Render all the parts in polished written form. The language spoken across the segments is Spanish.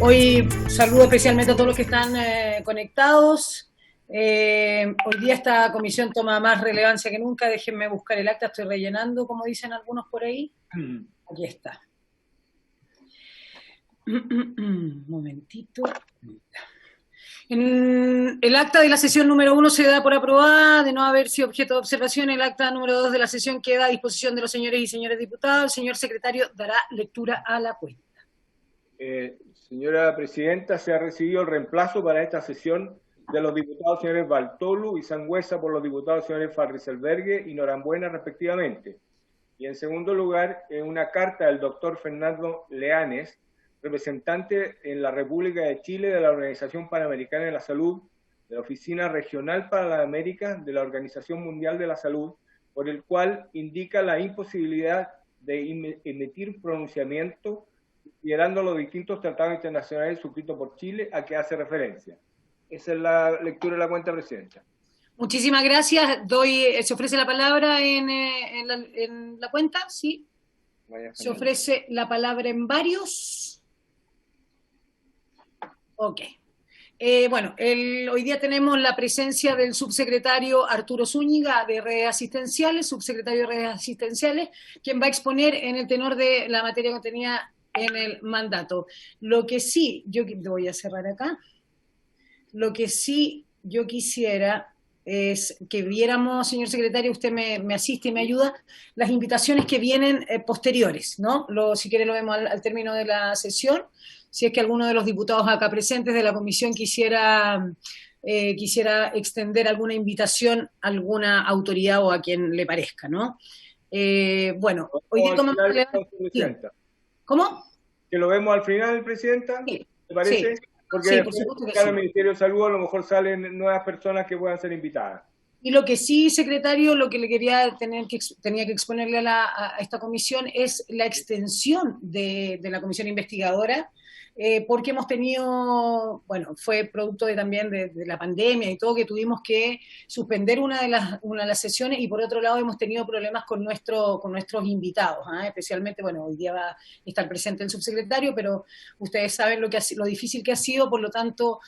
Hoy saludo especialmente a todos los que están conectados. Hoy día esta comisión toma más relevancia que nunca. Déjenme buscar el acta, estoy rellenando, como dicen algunos por ahí. Aquí está. Un momentito. En el acta de la sesión número 1 se da por aprobada. De no haber sido objeto de observación, el acta número 2 de la sesión queda a disposición de los señores y señores diputados. El señor secretario dará lectura a la cuenta. Señora Presidenta, se ha recibido el reemplazo para esta sesión de los diputados señores Bartolu y Sangüesa por los diputados señores Farriselberghe y Norambuena, respectivamente. Y en segundo lugar, una carta del doctor Fernando Leanes, representante en la República de Chile de la Organización Panamericana de la Salud, de la Oficina Regional para la América de la Organización Mundial de la Salud, por el cual indica la imposibilidad de emitir pronunciamiento considerando los distintos tratados internacionales suscritos por Chile a que hace referencia. Esa es la lectura de la cuenta, Presidenta. Muchísimas gracias. ¿Se ofrece la palabra en la cuenta? Sí. ¿Se ofrece la palabra en varios? Ok. Hoy día tenemos la presencia del subsecretario Arturo Zúñiga de Redes Asistenciales, subsecretario de Redes Asistenciales, quien va a exponer en el tenor de la materia contenida en el mandato. Lo que sí, yo voy a cerrar acá, lo que sí yo quisiera es que viéramos, señor secretario, usted me asiste y me ayuda, las invitaciones que vienen posteriores, ¿no? Si quiere lo vemos al término de la sesión, si es que alguno de los diputados acá presentes de la comisión quisiera extender alguna invitación a alguna autoridad o a quien le parezca, ¿no? Hoy día tomamos... ¿Cómo? Que lo vemos al final, Presidenta, sí, ¿te parece? Sí. Porque sí, por supuesto que cada Ministerio de Salud a lo mejor salen nuevas personas que puedan ser invitadas. Y lo que sí, secretario, lo que le tenía que exponerle a esta comisión es la extensión de la comisión investigadora, porque hemos tenido, fue producto también de la pandemia y todo, que tuvimos que suspender una de las sesiones, y por otro lado hemos tenido problemas con nuestros invitados, especialmente, hoy día va a estar presente el subsecretario, pero ustedes saben lo difícil que ha sido, por lo tanto,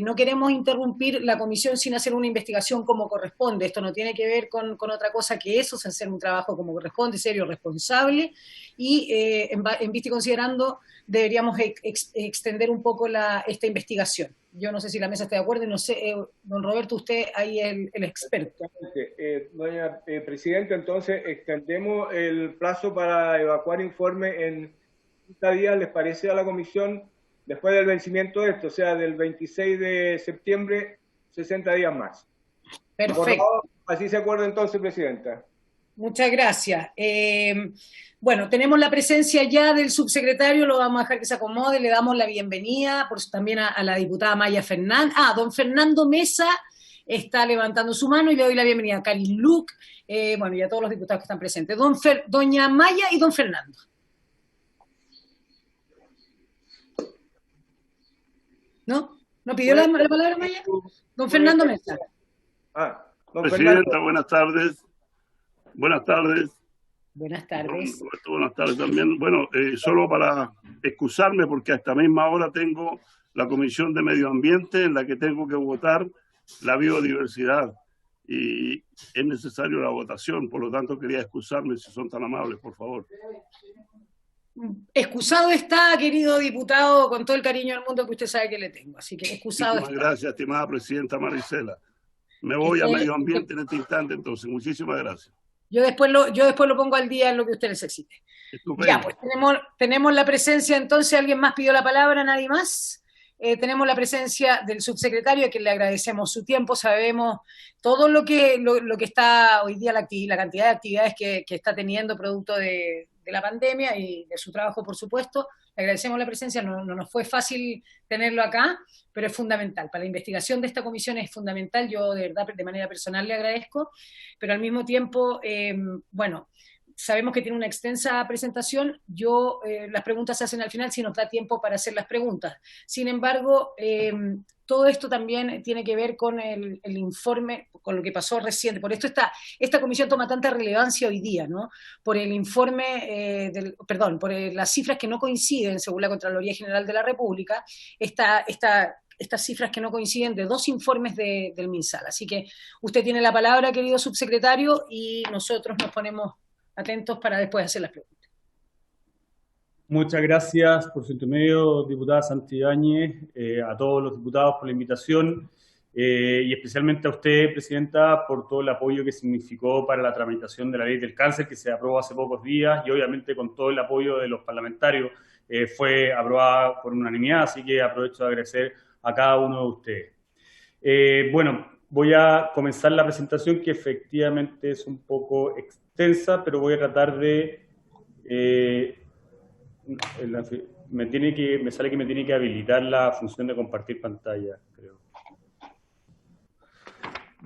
no queremos interrumpir la comisión sin hacer una investigación como corresponde. Esto no tiene que ver con otra cosa que eso, es hacer un trabajo como corresponde, serio, responsable, y en vista y considerando, deberíamos extender un poco esta investigación. Yo no sé si la mesa está de acuerdo, y no sé, don Roberto, usted ahí es el experto. Doña Presidenta, entonces extendemos el plazo para evacuar informe en 30 días, ¿les parece a la comisión? Después del vencimiento de esto, o sea, del 26 de septiembre, 60 días más. Perfecto. Por favor, así se acuerda entonces, Presidenta. Muchas gracias. Tenemos la presencia ya del subsecretario, lo vamos a dejar que se acomode, le damos la bienvenida, también a la diputada Maya Fernández. Don Fernando Mesa está levantando su mano, y le doy la bienvenida a Karin Luc, y a todos los diputados que están presentes. Doña Maya y don Fernando. ¿No pidió la palabra Maya? Don Fernando Mesa. Don Presidenta, Fernando. Buenas tardes. Buenas tardes. Buenas tardes. Buenas tardes también. Solo para excusarme, porque a esta misma hora tengo la Comisión de Medio Ambiente en la que tengo que votar la biodiversidad y es necesario la votación, por lo tanto quería excusarme, si son tan amables, por favor. Excusado está, querido diputado, con todo el cariño del mundo que usted sabe que le tengo, así que excusado está. Gracias, estimada Presidenta Marisela. Me voy a Medio Ambiente en este instante, entonces. Muchísimas gracias. Yo después lo pongo al día en lo que usted necesite. Estupendo. Ya, pues tenemos la presencia, entonces, ¿alguien más pidió la palabra? ¿Nadie más? Tenemos la presencia del subsecretario, a quien le agradecemos su tiempo. Sabemos todo lo que está hoy día, la cantidad de actividades que está teniendo producto de la pandemia y de su trabajo, por supuesto. Le agradecemos la presencia, no nos fue fácil tenerlo acá, pero es fundamental. Para la investigación de esta comisión es fundamental. Yo, de verdad, de manera personal le agradezco, pero al mismo tiempo, sabemos que tiene una extensa presentación. Las preguntas se hacen al final si nos da tiempo para hacer las preguntas. Sin embargo, todo esto también tiene que ver con el informe, con lo que pasó reciente. Por esto esta comisión toma tanta relevancia hoy día, ¿no? Por el informe, por las cifras que no coinciden, según la Contraloría General de la República, estas cifras que no coinciden de 2 informes del MinSal. Así que usted tiene la palabra, querido subsecretario, y nosotros nos ponemos atentos para después hacer las preguntas. Muchas gracias por su intermedio, diputada Santibáñez, a todos los diputados por la invitación y especialmente a usted, Presidenta, por todo el apoyo que significó para la tramitación de la ley del cáncer que se aprobó hace pocos días y obviamente con todo el apoyo de los parlamentarios fue aprobada por unanimidad, así que aprovecho de agradecer a cada uno de ustedes. Bueno, voy a comenzar la presentación que efectivamente es un poco extensa, pero voy a tratar de... me sale que me tiene que habilitar la función de compartir pantalla, creo.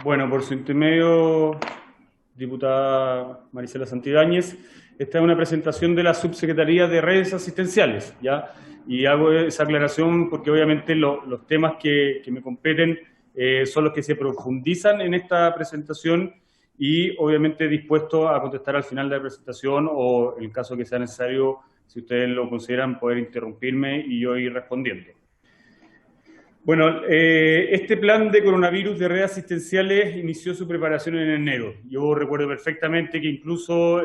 Bueno, por su intermedio, diputada Marisela Santibáñez, esta es una presentación de la Subsecretaría de Redes Asistenciales, ¿ya? Y hago esa aclaración porque obviamente los temas que me competen son los que se profundizan en esta presentación y obviamente dispuesto a contestar al final de la presentación o en caso que sea necesario, si ustedes lo consideran, poder interrumpirme y yo ir respondiendo. Bueno, este plan de coronavirus de redes asistenciales inició su preparación en enero. Yo recuerdo perfectamente que incluso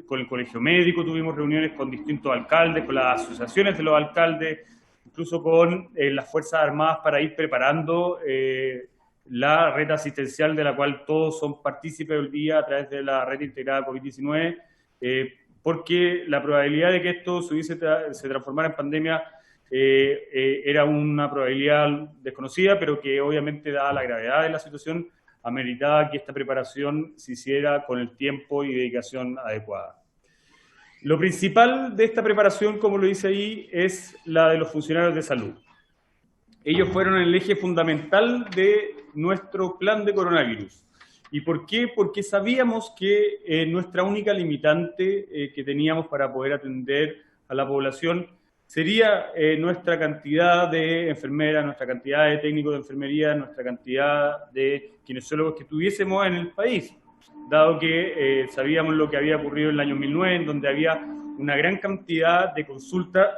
con el Colegio Médico tuvimos reuniones con distintos alcaldes, con las asociaciones de los alcaldes, incluso con las Fuerzas Armadas para ir preparando la red asistencial de la cual todos son partícipes hoy día a través de la red integrada COVID-19, porque la probabilidad de que esto se transformara en pandemia era una probabilidad desconocida, pero que obviamente, dada la gravedad de la situación, ameritaba que esta preparación se hiciera con el tiempo y dedicación adecuada. Lo principal de esta preparación, como lo dice ahí, es la de los funcionarios de salud. Ellos fueron el eje fundamental de nuestro plan de coronavirus. ¿Y por qué? Porque sabíamos que nuestra única limitante que teníamos para poder atender a la población sería nuestra cantidad de enfermeras, nuestra cantidad de técnicos de enfermería, nuestra cantidad de kinesiólogos que tuviésemos en el país, dado que sabíamos lo que había ocurrido en el año 2009, en donde había una gran cantidad de consultas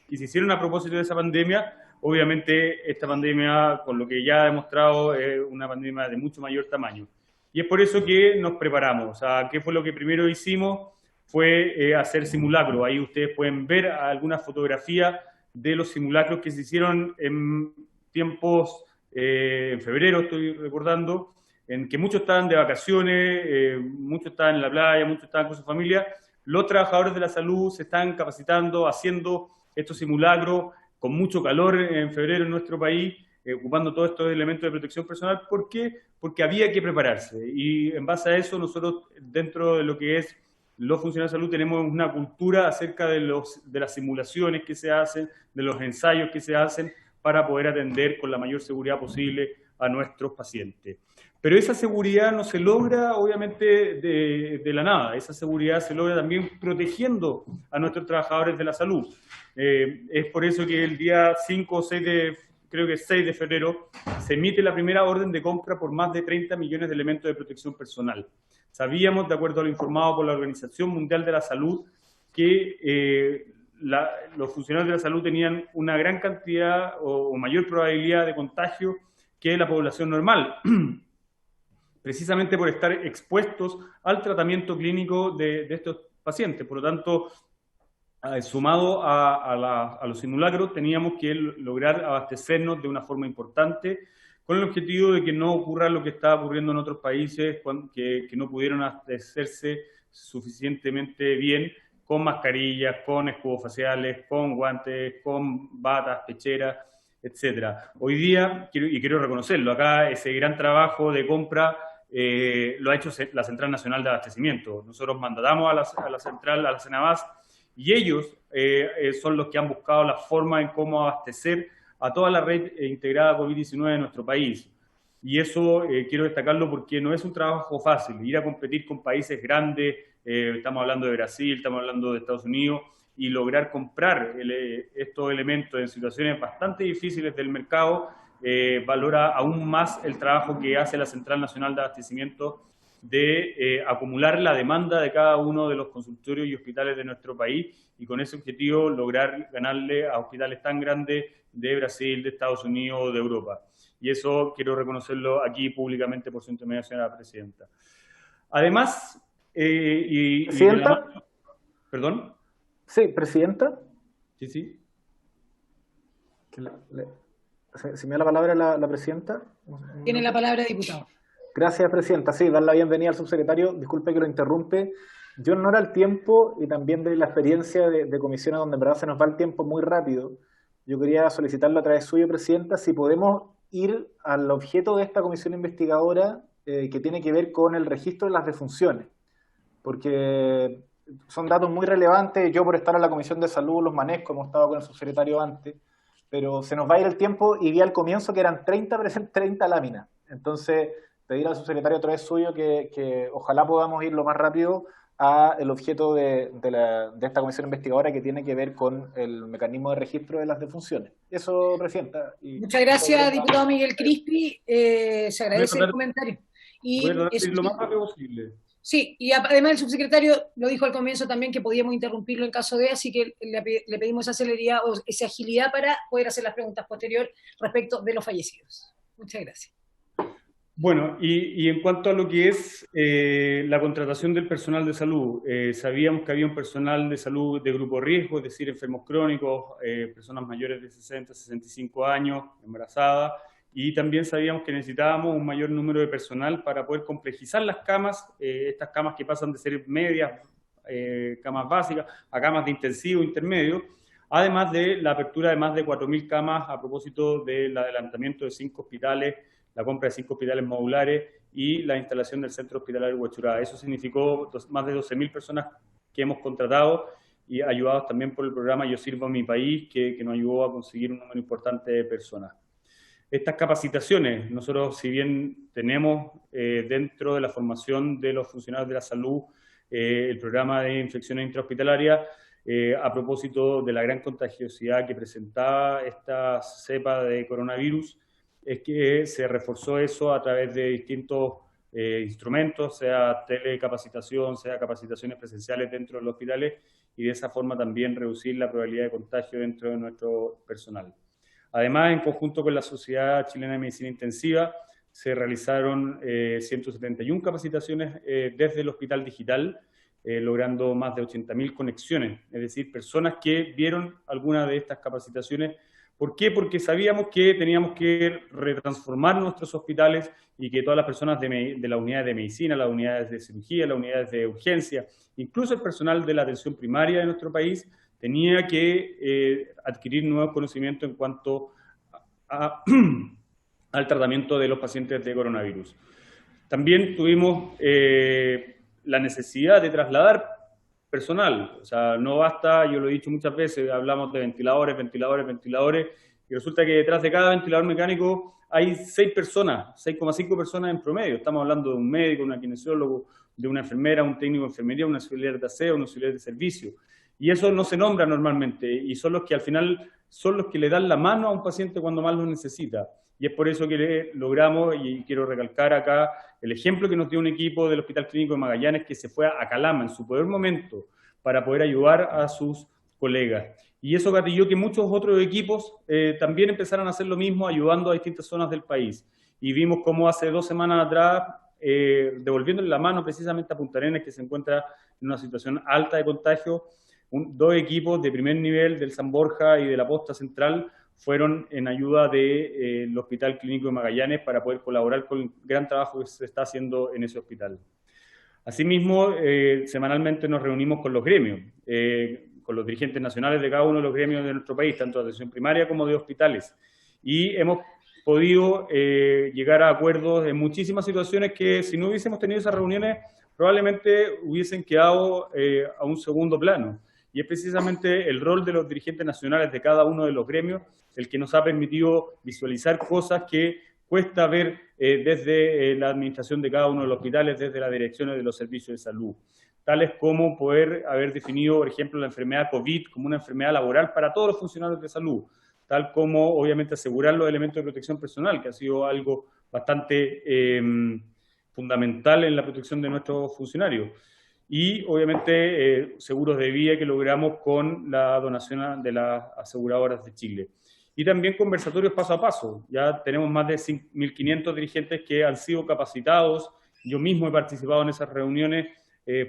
que se hicieron a propósito de esa pandemia. Obviamente esta pandemia, con lo que ya ha demostrado, es una pandemia de mucho mayor tamaño. Y es por eso que nos preparamos. O sea, ¿qué fue lo que primero hicimos? Fue hacer simulacros. Ahí ustedes pueden ver algunas fotografías de los simulacros que se hicieron en tiempos, en febrero estoy recordando, en que muchos estaban de vacaciones, muchos estaban en la playa, muchos estaban con su familia. Los trabajadores de la salud se están capacitando, haciendo estos simulacros con mucho calor en febrero en nuestro país, ocupando todos estos elementos de protección personal. ¿Por qué? Porque había que prepararse. Y en base a eso, nosotros, dentro de lo que es los funcionarios de salud, tenemos una cultura acerca de las simulaciones que se hacen, de los ensayos que se hacen para poder atender con la mayor seguridad posible a nuestros pacientes. Pero esa seguridad no se logra, obviamente, de la nada. Esa seguridad se logra también protegiendo a nuestros trabajadores de la salud. Es por eso que el día 5 o 6 de febrero, se emite la primera orden de compra por más de 30 millones de elementos de protección personal. Sabíamos, de acuerdo a lo informado por la Organización Mundial de la Salud, que los funcionarios de la salud tenían una gran cantidad o mayor probabilidad de contagio que la población normal, precisamente por estar expuestos al tratamiento clínico de estos pacientes. Por lo tanto, sumado a los simulacros, teníamos que lograr abastecernos de una forma importante, con el objetivo de que no ocurra lo que está ocurriendo en otros países que no pudieron abastecerse suficientemente bien con mascarillas, con escudos faciales, con guantes, con batas, pecheras, etcétera. Hoy día, y quiero reconocerlo, acá ese gran trabajo de compra lo ha hecho la Central Nacional de Abastecimiento. Nosotros mandatamos a la central, a la CENABAS, y ellos son los que han buscado la forma en cómo abastecer a toda la red integrada COVID-19 de nuestro país. Y eso quiero destacarlo porque no es un trabajo fácil. Ir a competir con países grandes, estamos hablando de Brasil, estamos hablando de Estados Unidos, y lograr comprar estos elementos en situaciones bastante difíciles del mercado, valora aún más el trabajo que hace la Central Nacional de Abastecimiento de acumular la demanda de cada uno de los consultorios y hospitales de nuestro país, y con ese objetivo lograr ganarle a hospitales tan grandes de Brasil, de Estados Unidos o de Europa. Y eso quiero reconocerlo aquí públicamente por su intermedio, señora Presidenta. Además, ¿Presidenta? ¿Perdón? Sí, Presidenta. Sí. ¿Se me da la palabra la Presidenta? Tiene la palabra, diputado. Gracias, Presidenta. Sí, dar la bienvenida al subsecretario. Disculpe que lo interrumpe. Yo en honor al tiempo y también de la experiencia de comisiones donde en verdad se nos va el tiempo muy rápido, yo quería solicitarle a través suyo, Presidenta, si podemos ir al objeto de esta comisión investigadora que tiene que ver con el registro de las defunciones, porque son datos muy relevantes. Yo por estar en la Comisión de Salud los manejo, hemos estado con el subsecretario antes, pero se nos va a ir el tiempo y vi al comienzo que eran 30 láminas. Entonces, pedir al subsecretario a través suyo que ojalá podamos ir lo más rápido a el objeto de esta comisión investigadora que tiene que ver con el mecanismo de registro de las defunciones. Eso, Presidenta. Muchas gracias, diputado Miguel Crispi. Se agradece el comentario. Y lo más rápido posible. Sí, y además el subsecretario lo dijo al comienzo también que podíamos interrumpirlo en caso de, así que le pedimos esa celeridad o esa agilidad para poder hacer las preguntas posteriores respecto de los fallecidos. Muchas gracias. Bueno, y en cuanto a lo que es la contratación del personal de salud, sabíamos que había un personal de salud de grupo riesgo, es decir, enfermos crónicos, personas mayores de 60, 65 años, embarazadas, y también sabíamos que necesitábamos un mayor número de personal para poder complejizar las camas, estas camas que pasan de ser medias, camas básicas, a camas de intensivo, intermedio, además de la apertura de más de 4.000 camas a propósito del adelantamiento de 5 hospitales, la compra de 5 hospitales modulares y la instalación del centro hospitalario Huachurá. Eso significó más de 12.000 personas que hemos contratado y ayudados también por el programa Yo Sirvo a Mi País, que nos ayudó a conseguir un número importante de personas. Estas capacitaciones, nosotros si bien tenemos dentro de la formación de los funcionarios de la salud el programa de infecciones intrahospitalarias, a propósito de la gran contagiosidad que presentaba esta cepa de coronavirus, es que se reforzó eso a través de distintos instrumentos, sea telecapacitación, sea capacitaciones presenciales dentro de los hospitales, y de esa forma también reducir la probabilidad de contagio dentro de nuestro personal. Además, en conjunto con la Sociedad Chilena de Medicina Intensiva, se realizaron 171 capacitaciones desde el Hospital Digital, logrando más de 80.000 conexiones, es decir, personas que vieron alguna de estas capacitaciones. ¿Por qué? Porque sabíamos que teníamos que retransformar nuestros hospitales y que todas las personas de las unidades de medicina, las unidades de cirugía, las unidades de urgencia, incluso el personal de la atención primaria de nuestro país, tenía que adquirir nuevos conocimientos en cuanto al tratamiento de los pacientes de coronavirus. También tuvimos la necesidad de trasladar personal, o sea, no basta, yo lo he dicho muchas veces, hablamos de ventiladores, y resulta que detrás de cada ventilador mecánico hay 6 personas, 6,5 personas en promedio. Estamos hablando de un médico, un kinesiólogo, de una enfermera, un técnico de enfermería, un auxiliar de aseo, un auxiliar de servicio. Y eso no se nombra normalmente, y son los que al final son los que le dan la mano a un paciente cuando más lo necesita. Y es por eso que logramos, y quiero recalcar acá, el ejemplo que nos dio un equipo del Hospital Clínico de Magallanes que se fue a Calama en su peor momento para poder ayudar a sus colegas. Y eso gatilló que muchos otros equipos también empezaran a hacer lo mismo, ayudando a distintas zonas del país. Y vimos cómo hace 2 semanas atrás, devolviéndole la mano precisamente a Punta Arenas, que se encuentra en una situación alta de contagio, 2 equipos de primer nivel del San Borja y de la Posta Central fueron en ayuda del Hospital Clínico de Magallanes para poder colaborar con el gran trabajo que se está haciendo en ese hospital. Asimismo, semanalmente nos reunimos con los gremios, con los dirigentes nacionales de cada uno de los gremios de nuestro país, tanto de atención primaria como de hospitales, y hemos podido llegar a acuerdos en muchísimas situaciones que si no hubiésemos tenido esas reuniones probablemente hubiesen quedado a un segundo plano. Y es precisamente el rol de los dirigentes nacionales de cada uno de los gremios el que nos ha permitido visualizar cosas que cuesta ver desde la administración de cada uno de los hospitales, desde las direcciones de los servicios de salud. tales como poder haber definido, por ejemplo, la enfermedad COVID como una enfermedad laboral para todos los funcionarios de salud, tal como, obviamente, asegurar los elementos de protección personal, que ha sido algo bastante fundamental en la protección de nuestros funcionarios. Y, obviamente, seguros de vida que logramos con la donación de las aseguradoras de Chile. Y también conversatorios paso a paso. Ya tenemos más de 1.500 dirigentes que han sido capacitados. Yo mismo he participado en esas reuniones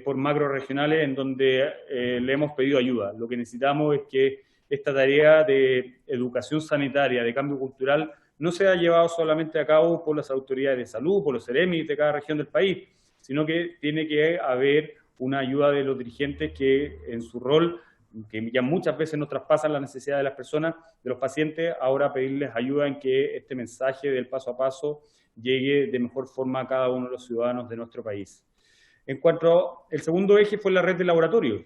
por macroregionales en donde le hemos pedido ayuda. Lo que necesitamos es que esta tarea de educación sanitaria, de cambio cultural, no sea llevado solamente a cabo por las autoridades de salud, por los CEREMI de cada región del país, sino que tiene que haber una ayuda de los dirigentes que en su rol, que ya muchas veces nos traspasan las necesidades de las personas, de los pacientes, ahora pedirles ayuda en que este mensaje del paso a paso llegue de mejor forma a cada uno de los ciudadanos de nuestro país. En cuanto al segundo eje fue la red de laboratorios.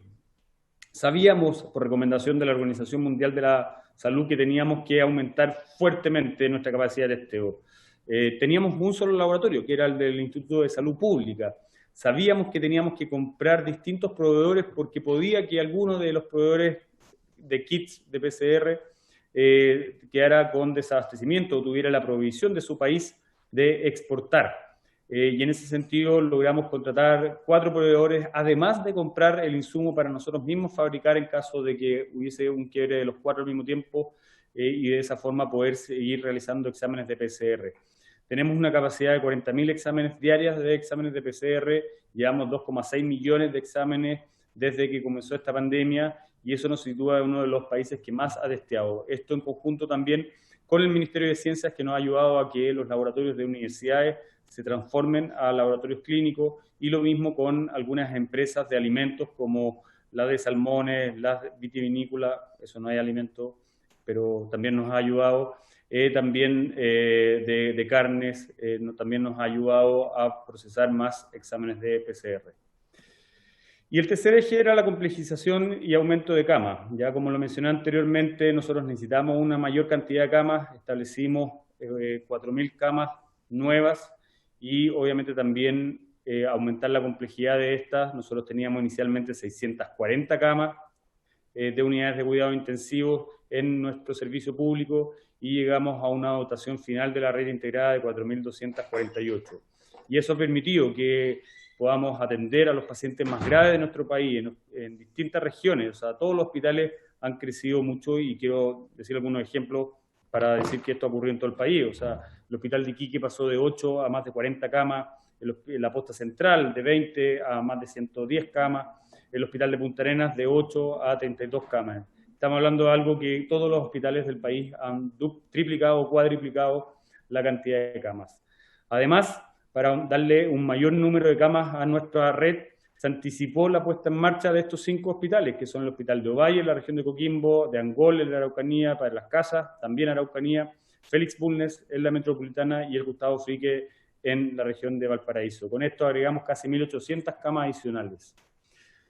Sabíamos, por recomendación de la Organización Mundial de la Salud, que teníamos que aumentar fuertemente nuestra capacidad de testeo. Teníamos un solo laboratorio, que era el del Instituto de Salud Pública. Sabíamos que teníamos que comprar distintos proveedores porque podía que alguno de los proveedores de kits de PCR quedara con desabastecimiento o tuviera la provisión de su país de exportar. Y en ese sentido logramos contratar 4 proveedores, además de comprar el insumo para nosotros mismos fabricar en caso de que hubiese un quiebre de los 4 al mismo tiempo y de esa forma poder seguir realizando exámenes de PCR. Tenemos una capacidad de 40.000 exámenes diarias de exámenes de PCR, llevamos 2,6 millones de exámenes desde que comenzó esta pandemia y eso nos sitúa en uno de los países que más ha testeado. Esto en conjunto también con el Ministerio de Ciencias, que nos ha ayudado a que los laboratorios de universidades se transformen a laboratorios clínicos, y lo mismo con algunas empresas de alimentos como la de salmones, la vitivinícola, eso no hay alimento, pero también nos ha ayudado, también de carnes, también nos ha ayudado a procesar más exámenes de PCR. Y el tercer eje era la complejización y aumento de camas. Ya como lo mencioné anteriormente, nosotros necesitamos una mayor cantidad de camas, establecimos 4.000 camas nuevas y obviamente también aumentar la complejidad de estas. Nosotros teníamos inicialmente 640 camas de unidades de cuidado intensivo en nuestro servicio público y llegamos a una dotación final de la red integrada de 4.248. Y eso ha permitido que podamos atender a los pacientes más graves de nuestro país en distintas regiones. O sea, todos los hospitales han crecido mucho y quiero decir algunos ejemplos para decir que esto ha ocurrido en todo el país. O sea, el hospital de Iquique pasó de 8 a más de 40 camas, la posta central de 20 a más de 110 camas, el hospital de Punta Arenas de 8 a 32 camas. Estamos hablando de algo que todos los hospitales del país han triplicado o cuadriplicado la cantidad de camas. Además, para darle un mayor número de camas a nuestra red, se anticipó la puesta en marcha de estos 5 hospitales, que son el Hospital de Ovalle, en la región de Coquimbo, de Angol, en la Araucanía, para Las Casas, también Araucanía, Félix Bulnes, en la metropolitana, y el Gustavo Frique, en la región de Valparaíso. Con esto agregamos casi 1.800 camas adicionales.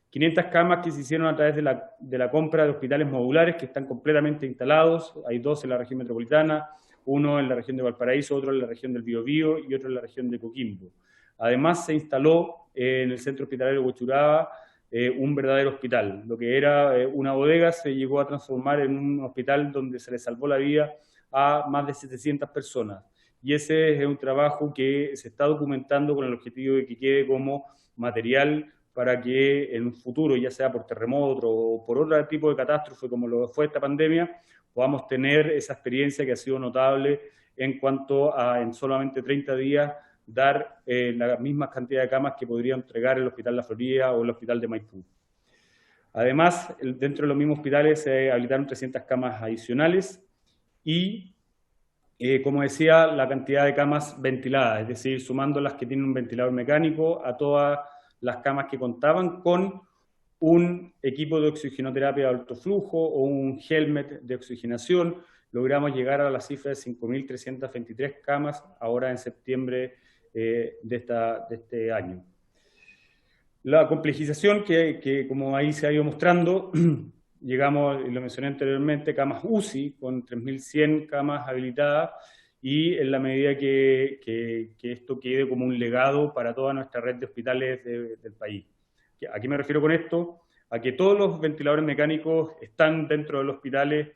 500 camas que se hicieron a través de la compra de hospitales modulares que están completamente instalados. Hay 2 en la región metropolitana, uno en la región de Valparaíso, otro en la región del Biobío y otro en la región de Coquimbo. Además, se instaló en el centro hospitalario de Huechuraba un verdadero hospital. Lo que era una bodega se llegó a transformar en un hospital donde se le salvó la vida a más de 700 personas. Y ese es un trabajo que se está documentando con el objetivo de que quede como material para que en un futuro, ya sea por terremoto o por otro tipo de catástrofe como lo fue esta pandemia, podamos tener esa experiencia que ha sido notable en cuanto a en solamente 30 días dar la misma cantidad de camas que podría entregar el Hospital La Florida o el Hospital de Maipú. Además, dentro de los mismos hospitales se habilitaron 300 camas adicionales y, como decía, la cantidad de camas ventiladas, es decir, sumando las que tienen un ventilador mecánico a todas las camas que contaban con un equipo de oxigenoterapia de alto flujo o un helmet de oxigenación, logramos llegar a la cifra de 5.323 camas ahora en septiembre de este año. La complejización que como ahí se ha ido mostrando, llegamos, y lo mencioné anteriormente, camas UCI con 3.100 camas habilitadas, y en la medida que esto quede como un legado para toda nuestra red de hospitales del país, ¿A qué me refiero con esto? A que todos los ventiladores mecánicos están dentro de los hospitales.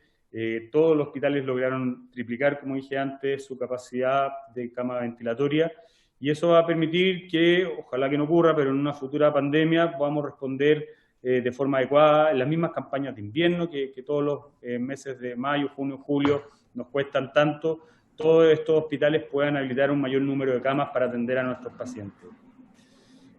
Todos los hospitales lograron triplicar, como dije antes, su capacidad de cama ventilatoria, y eso va a permitir que, ojalá que no ocurra, pero en una futura pandemia podamos responder de forma adecuada en las mismas campañas de invierno que todos los meses de mayo, junio, julio nos cuestan tanto. Todos estos hospitales puedan habilitar un mayor número de camas para atender a nuestros pacientes.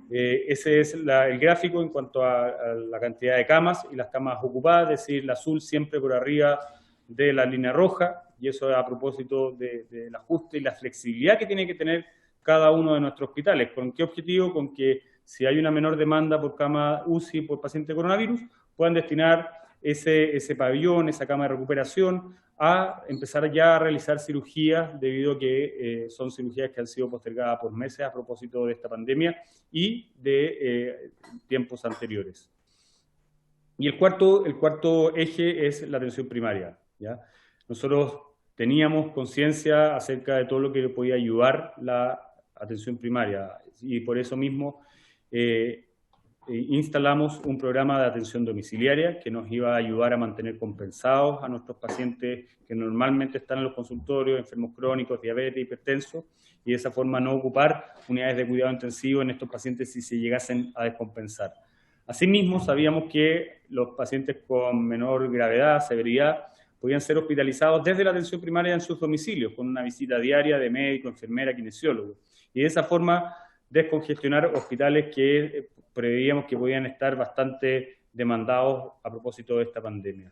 Ese es el gráfico en cuanto a la cantidad de camas y las camas ocupadas, es decir, el azul siempre por arriba de la línea roja, y eso a propósito del ajuste y la flexibilidad que tiene que tener cada uno de nuestros hospitales. ¿Con qué objetivo? Con que si hay una menor demanda por cama UCI por paciente de coronavirus, puedan destinar ese pabellón, esa cama de recuperación, a empezar ya a realizar cirugías, debido a que son cirugías que han sido postergadas por meses a propósito de esta pandemia y de tiempos anteriores. Y el cuarto eje es la atención primaria, ¿ya? Nosotros teníamos conciencia acerca de todo lo que podía ayudar la atención primaria, y por eso mismo instalamos un programa de atención domiciliaria que nos iba a ayudar a mantener compensados a nuestros pacientes que normalmente están en los consultorios, enfermos crónicos, diabetes, hipertensos, y de esa forma no ocupar unidades de cuidado intensivo en estos pacientes si se llegasen a descompensar. Asimismo, sabíamos que los pacientes con menor gravedad, severidad, podían ser hospitalizados desde la atención primaria en sus domicilios, con una visita diaria de médico, enfermera, kinesiólogo, y de esa forma descongestionar hospitales que preveíamos que podían estar bastante demandados a propósito de esta pandemia.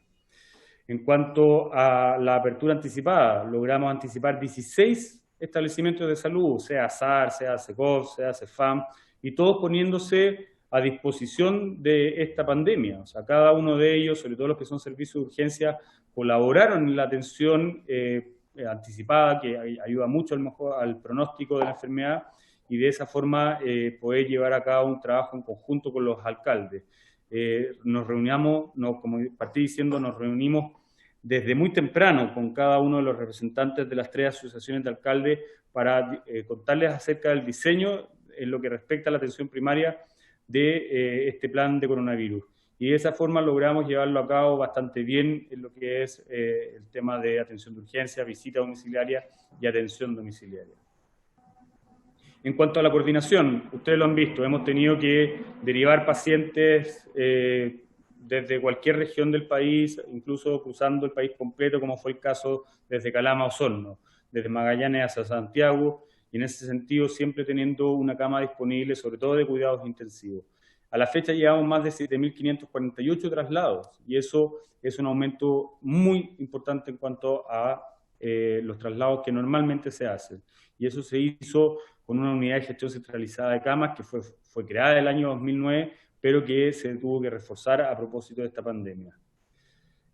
En cuanto a la apertura anticipada, logramos anticipar 16 establecimientos de salud, sea SAR, sea CECOF, sea CEFAM, y todos poniéndose a disposición de esta pandemia. O sea, cada uno de ellos, sobre todo los que son servicios de urgencia, colaboraron en la atención anticipada, que ayuda mucho al pronóstico de la enfermedad, y de esa forma poder llevar a cabo un trabajo en conjunto con los alcaldes. Nos reunimos, como partí diciendo, nos reunimos desde muy temprano con cada uno de los representantes de las 3 asociaciones de alcaldes para contarles acerca del diseño en lo que respecta a la atención primaria de este plan de coronavirus. Y de esa forma logramos llevarlo a cabo bastante bien en lo que es el tema de atención de urgencia, visita domiciliaria y atención domiciliaria. En cuanto a la coordinación, ustedes lo han visto, hemos tenido que derivar pacientes desde cualquier región del país, incluso cruzando el país completo, como fue el caso desde Calama a Osorno, desde Magallanes hacia Santiago, y en ese sentido siempre teniendo una cama disponible, sobre todo de cuidados intensivos. A la fecha llevamos más de 7.548 traslados, y eso es un aumento muy importante en cuanto a los traslados que normalmente se hacen. Y eso se hizo con una unidad de gestión centralizada de camas que fue creada en el año 2009, pero que se tuvo que reforzar a propósito de esta pandemia.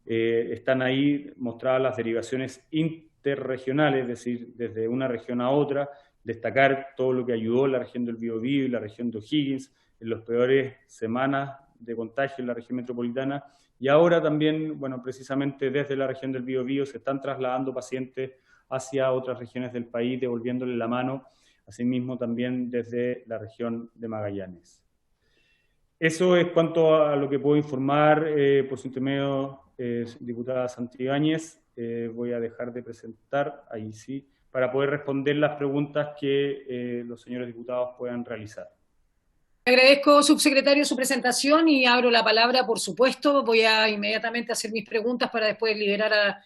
Están ahí mostradas las derivaciones interregionales, es decir, desde una región a otra, destacar todo lo que ayudó la región del Biobío y la región de O'Higgins en las peores semanas de contagio en la región metropolitana, y ahora también, bueno, precisamente desde la región del Biobío se están trasladando pacientes hacia otras regiones del país, devolviéndole la mano, asimismo también desde la región de Magallanes. Eso es cuanto a lo que puedo informar por su intermedio, diputada Santibáñez. Voy a dejar de presentar, ahí sí, para poder responder las preguntas que los señores diputados puedan realizar. Agradezco, subsecretario, su presentación y abro la palabra, por supuesto. Voy a inmediatamente hacer mis preguntas para después para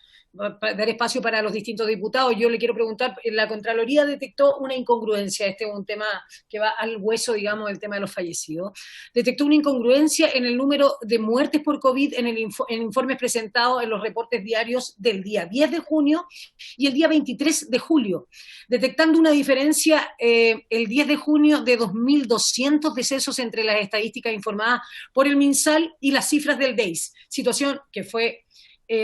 dar espacio para los distintos diputados. Yo le quiero preguntar, la Contraloría detectó una incongruencia, este es un tema que va al hueso, digamos, del tema de los fallecidos. Detectó una incongruencia en el número de muertes por COVID en informes presentados en los reportes diarios del día 10 de junio y el día 23 de julio, detectando una diferencia el 10 de junio de 2.200 decesos entre las estadísticas informadas por el MinSal y las cifras del DEIS, situación que fue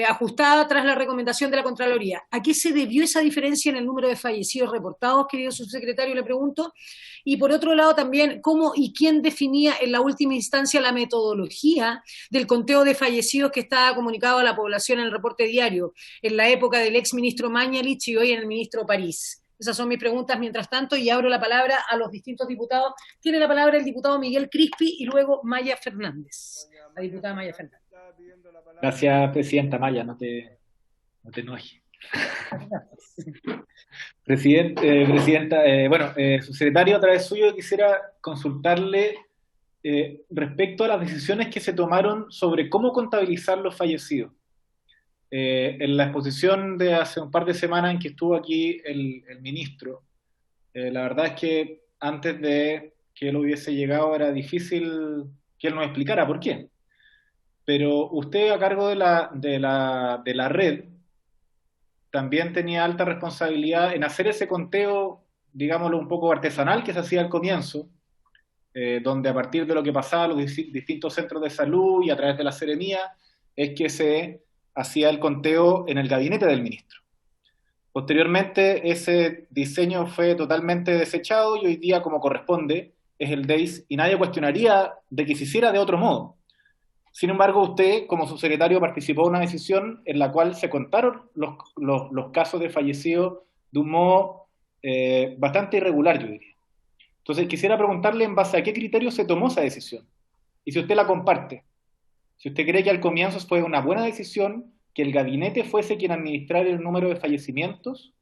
ajustada tras la recomendación de la Contraloría. ¿A qué se debió esa diferencia en el número de fallecidos reportados, querido subsecretario, le pregunto? Y por otro lado también, ¿cómo y quién definía en la última instancia la metodología del conteo de fallecidos que estaba comunicado a la población en el reporte diario, en la época del ex ministro Mañalich y hoy en el ministro París? Esas son mis preguntas mientras tanto y abro la palabra a los distintos diputados. Tiene la palabra el diputado Miguel Crispi y luego Maya Fernández. La diputada Maya Fernández. Gracias, presidenta Maya, no te enojes. Presidenta, subsecretario, a través suyo quisiera consultarle respecto a las decisiones que se tomaron sobre cómo contabilizar los fallecidos. En la exposición de hace un par de semanas en que estuvo aquí el ministro, la verdad es que antes de que él hubiese llegado era difícil que él nos explicara por qué. Pero usted, a cargo de la red, también tenía alta responsabilidad en hacer ese conteo, digámoslo, un poco artesanal que se hacía al comienzo, donde a partir de lo que pasaba en los distintos centros de salud y a través de la Seremía, es que se hacía el conteo en el gabinete del ministro. Posteriormente, ese diseño fue totalmente desechado y hoy día, como corresponde, es el DEIS, y nadie cuestionaría de que se hiciera de otro modo. Sin embargo, usted, como subsecretario, participó en una decisión en la cual se contaron los casos de fallecidos de un modo bastante irregular, yo diría. Entonces, quisiera preguntarle en base a qué criterio se tomó esa decisión, y si usted la comparte. Si usted cree que al comienzo fue una buena decisión que el gabinete fuese quien administrara el número de fallecimientos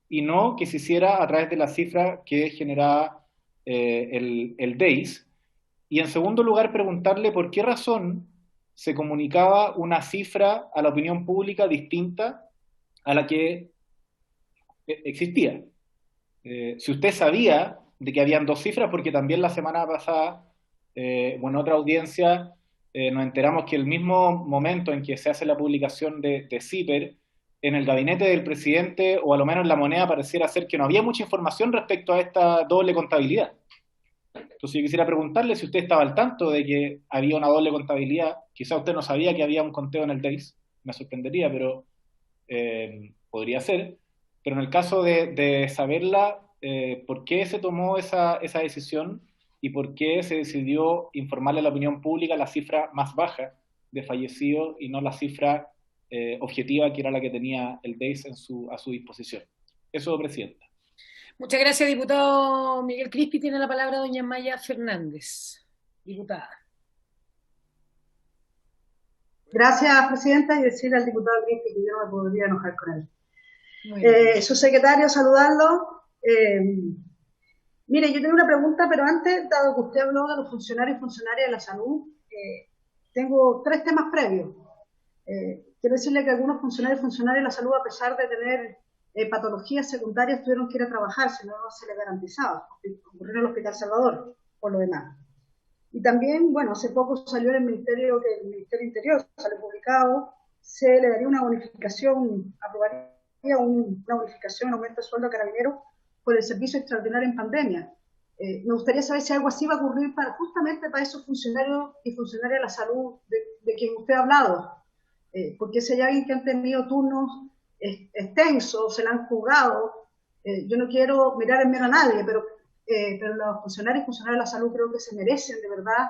y no que se hiciera a través de la cifra que generaba el DEIS. Y en segundo lugar, preguntarle por qué razón se comunicaba una cifra a la opinión pública distinta a la que existía. Si usted sabía de que habían dos cifras, porque también la semana pasada, en otra audiencia, nos enteramos que el mismo momento en que se hace la publicación de CIPER, en el gabinete del presidente, o a lo menos en La Moneda, pareciera ser que no había mucha información respecto a esta doble contabilidad. Entonces yo quisiera preguntarle si usted estaba al tanto de que había una doble contabilidad. Quizá usted no sabía que había un conteo en el DEIS, me sorprendería, pero podría ser. Pero en el caso de saberla, ¿por qué se tomó esa decisión y por qué se decidió informarle a la opinión pública la cifra más baja de fallecidos y no la cifra objetiva que era la que tenía el DEIS a su disposición? Eso, presidenta. Muchas gracias, diputado Miguel Crispi. Tiene la palabra doña Maya Fernández. Diputada. Gracias, presidenta, y decirle al diputado Crispi que yo no me podría enojar con él. Subsecretario, saludarlo. Mire, yo tengo una pregunta, pero antes, dado que usted habló de los funcionarios y funcionarias de la salud, tengo tres temas previos. Quiero decirle que algunos funcionarios y funcionarias de la salud, a pesar de tener patologías secundarias, tuvieron que ir a trabajar, si no, no se les garantizaba. Ocurrió en el Hospital Salvador, por lo demás. Y también, bueno, hace poco salió en el Ministerio Interior, salió publicado, se le daría una bonificación, aprobaría una bonificación, un aumento de sueldo a carabineros por el servicio extraordinario en pandemia. Me gustaría saber si algo así va a ocurrir justamente para esos funcionarios y funcionarias de la salud de quien usted ha hablado. Porque si hay alguien que han tenido turnos extensos, se la han jugado, yo no quiero mirar en menos a nadie, pero los funcionarios y funcionarias de la salud creo que se merecen de verdad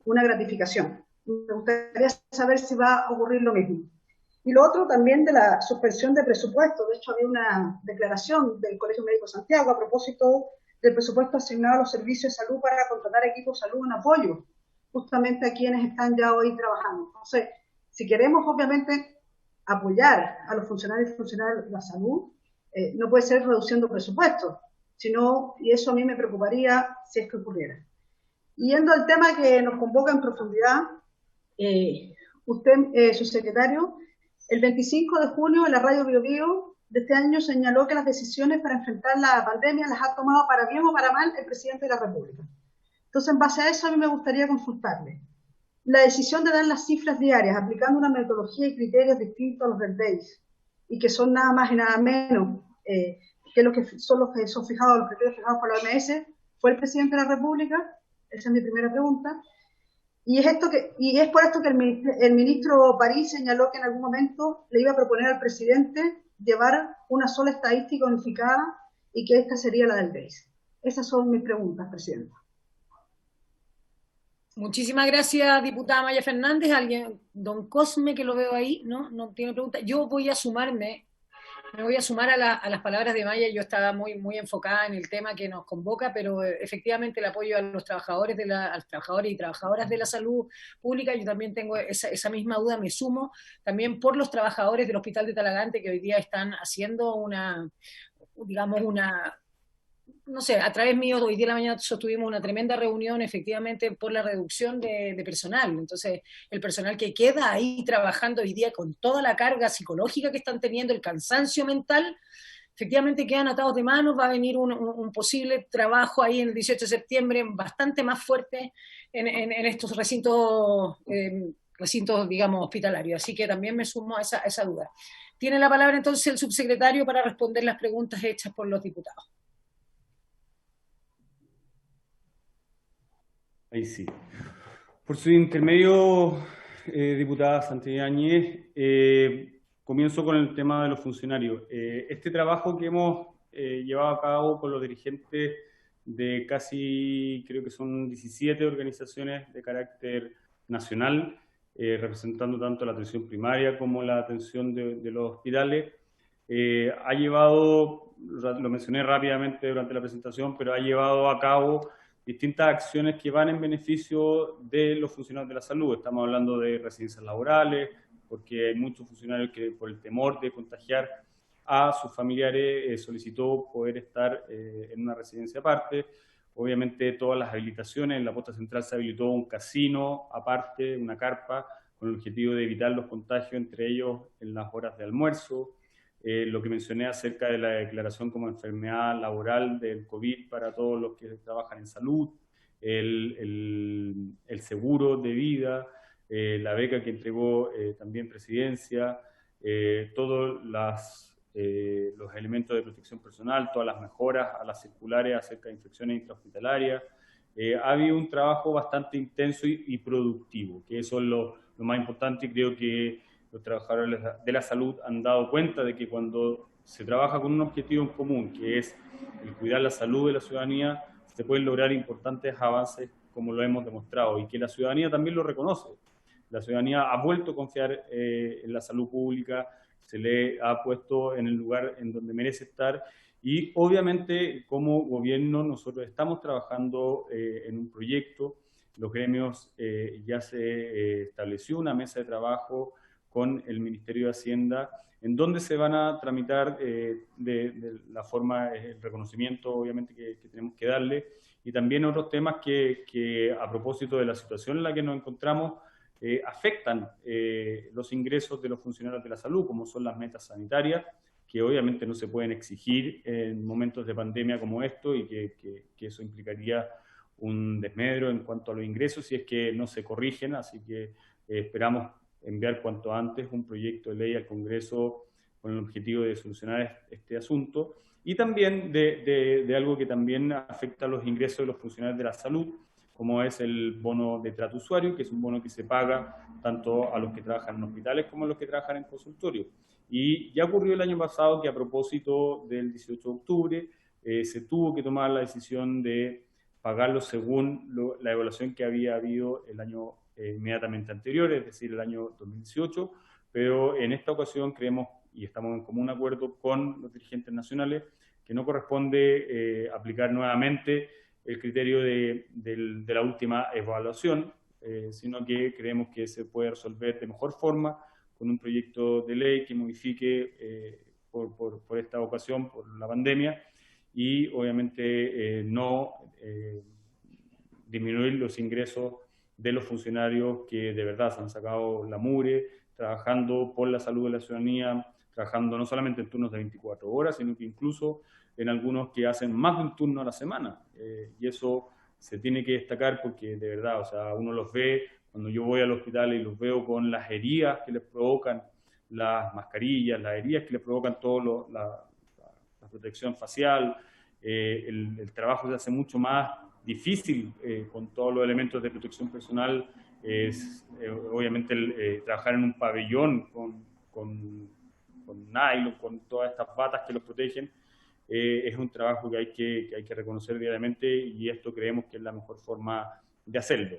una gratificación. Me gustaría saber si va a ocurrir lo mismo. Y lo otro también de la suspensión de presupuesto. De hecho, había una declaración del Colegio Médico Santiago a propósito del presupuesto asignado a los servicios de salud para contratar equipos de salud en apoyo justamente a quienes están ya hoy trabajando. Entonces, si queremos obviamente apoyar a los funcionarios y funcionarias de la salud, no puede ser reduciendo presupuestos, sino, y eso a mí me preocuparía si es que ocurriera. Y yendo al tema que nos convoca en profundidad, usted, subsecretario, el 25 de junio en la radio Bio Bio de este año señaló que las decisiones para enfrentar la pandemia las ha tomado para bien o para mal el presidente de la República. Entonces, en base a eso, a mí me gustaría consultarle. La decisión de dar las cifras diarias aplicando una metodología y criterios distintos a los del DEIS y que son nada más y nada menos que los que son fijados, los criterios fijados por la OMS, fue el presidente de la República. Esa es mi primera pregunta. Y es por esto que el ministro París señaló que en algún momento le iba a proponer al presidente llevar una sola estadística unificada y que esta sería la del DEIS. Esas son mis preguntas, presidenta. Muchísimas gracias, diputada Maya Fernández. Alguien, don Cosme, que lo veo ahí, no tiene pregunta. Yo voy a sumarme Me voy a sumar a las palabras de Maya. Yo estaba muy enfocada en el tema que nos convoca, pero efectivamente el apoyo a los trabajadores, a los trabajadores y trabajadoras de la salud pública, yo también tengo esa misma duda, me sumo también por los trabajadores del Hospital de Talagante que hoy día están haciendo no sé, a través mío, hoy día en la mañana sostuvimos una tremenda reunión efectivamente por la reducción de personal. Entonces, el personal que queda ahí trabajando hoy día con toda la carga psicológica que están teniendo, el cansancio mental, efectivamente quedan atados de manos. Va a venir un posible trabajo ahí en el 18 de septiembre bastante más fuerte en estos recintos, digamos, hospitalarios. Así que también me sumo a esa duda. Tiene la palabra entonces el subsecretario para responder las preguntas hechas por los diputados. Ahí sí. Por su intermedio, diputada Santibáñez, comienzo con el tema de los funcionarios. Este trabajo que hemos llevado a cabo con los dirigentes de casi, creo que son 17 organizaciones de carácter nacional, representando tanto la atención primaria como la atención de los hospitales, ha llevado, lo mencioné rápidamente durante la presentación, pero ha llevado a cabo distintas acciones que van en beneficio de los funcionarios de la salud. Estamos hablando de residencias laborales, porque hay muchos funcionarios que por el temor de contagiar a sus familiares solicitó poder estar en una residencia aparte. Obviamente todas las habilitaciones, en la posta central se habilitó un casino aparte, una carpa, con el objetivo de evitar los contagios entre ellos en las horas de almuerzo. Lo que mencioné acerca de la declaración como enfermedad laboral del COVID para todos los que trabajan en salud, el seguro de vida, la beca que entregó también Presidencia, todos los elementos de protección personal, todas las mejoras a las circulares acerca de infecciones intrahospitalarias. Ha habido un trabajo bastante intenso y productivo, que eso es lo más importante, y creo que los trabajadores de la salud han dado cuenta de que cuando se trabaja con un objetivo en común, que es el cuidar la salud de la ciudadanía, se pueden lograr importantes avances como lo hemos demostrado, y que la ciudadanía también lo reconoce. La ciudadanía ha vuelto a confiar en la salud pública, se le ha puesto en el lugar en donde merece estar, y obviamente como gobierno nosotros estamos trabajando en un proyecto. Los gremios ya se estableció una mesa de trabajo con el Ministerio de Hacienda, en donde se van a tramitar de la forma, el reconocimiento obviamente que tenemos que darle, y también otros temas que a propósito de la situación en la que nos encontramos, afectan los ingresos de los funcionarios de la salud, como son las metas sanitarias, que obviamente no se pueden exigir en momentos de pandemia como esto, y que eso implicaría un desmedro en cuanto a los ingresos si es que no se corrigen. Así que esperamos enviar cuanto antes un proyecto de ley al Congreso con el objetivo de solucionar este asunto, y también de algo que también afecta a los ingresos de los funcionarios de la salud, como es el bono de trato usuario, que es un bono que se paga tanto a los que trabajan en hospitales como a los que trabajan en consultorios. Y ya ocurrió el año pasado que, a propósito del 18 de octubre, se tuvo que tomar la decisión de pagarlo según la evaluación que había habido el año inmediatamente anterior, es decir, el año 2018, pero en esta ocasión creemos, y estamos en común acuerdo con los dirigentes nacionales, que no corresponde aplicar nuevamente el criterio de la última evaluación, sino que creemos que se puede resolver de mejor forma con un proyecto de ley que modifique por esta ocasión, por la pandemia, y obviamente no disminuir los ingresos de los funcionarios que de verdad se han sacado la mugre, trabajando por la salud de la ciudadanía, trabajando no solamente en turnos de 24 horas, sino que incluso en algunos que hacen más de un turno a la semana. Y eso se tiene que destacar porque de verdad, o sea, uno los ve, cuando yo voy al hospital y los veo con las heridas que les provocan las mascarillas, las heridas que les provocan todo la protección facial, el trabajo se hace mucho más difícil con todos los elementos de protección personal. Es obviamente trabajar en un pabellón con nylon, con todas estas batas que los protegen, es un trabajo que hay que reconocer diariamente, y esto creemos que es la mejor forma de hacerlo.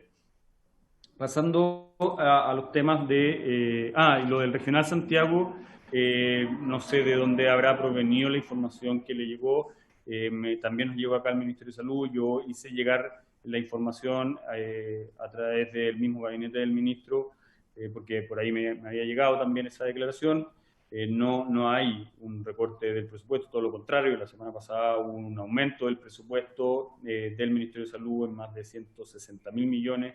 Pasando a los temas y lo del Regional Santiago, No sé de dónde habrá provenido la información que le llegó. También nos llegó acá al Ministerio de Salud. Yo hice llegar la información a través del mismo gabinete del ministro, porque por ahí me había llegado también esa declaración. No hay un recorte del presupuesto, todo lo contrario. La semana pasada hubo un aumento del presupuesto del Ministerio de Salud en más de 160.000 millones,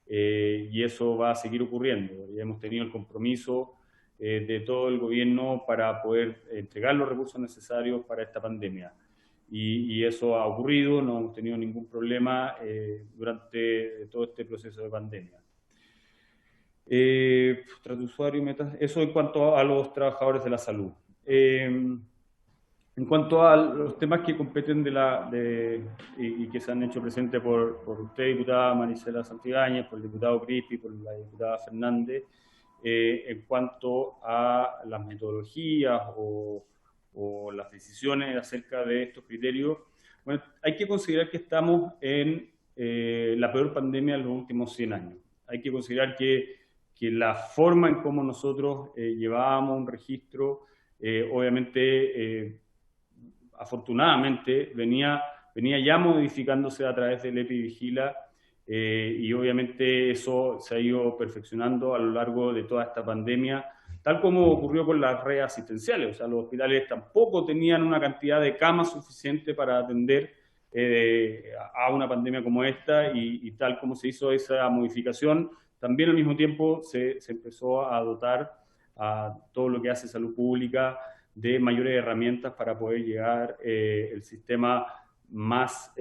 y eso va a seguir ocurriendo. Ya hemos tenido el compromiso de todo el gobierno para poder entregar los recursos necesarios para esta pandemia. Y eso ha ocurrido, no hemos tenido ningún problema durante todo este proceso de pandemia. Trato de usuario, metas, eso en cuanto a los trabajadores de la salud. En cuanto a los temas que competen y que se han hecho presentes por usted, diputada Maricela Santibáñez, por el diputado Crispi, por la diputada Fernández, en cuanto a las metodologías o las decisiones acerca de estos criterios, bueno, hay que considerar que estamos en la peor pandemia de los últimos 100 años. Hay que considerar que la forma en cómo nosotros llevábamos un registro, obviamente, afortunadamente, venía ya modificándose a través del EpiVigila, y obviamente eso se ha ido perfeccionando a lo largo de toda esta pandemia, tal como ocurrió con las redes asistenciales. O sea, los hospitales tampoco tenían una cantidad de camas suficiente para atender a una pandemia como esta, y tal como se hizo esa modificación, también al mismo tiempo se empezó a dotar a todo lo que hace salud pública de mayores herramientas para poder llegar el sistema más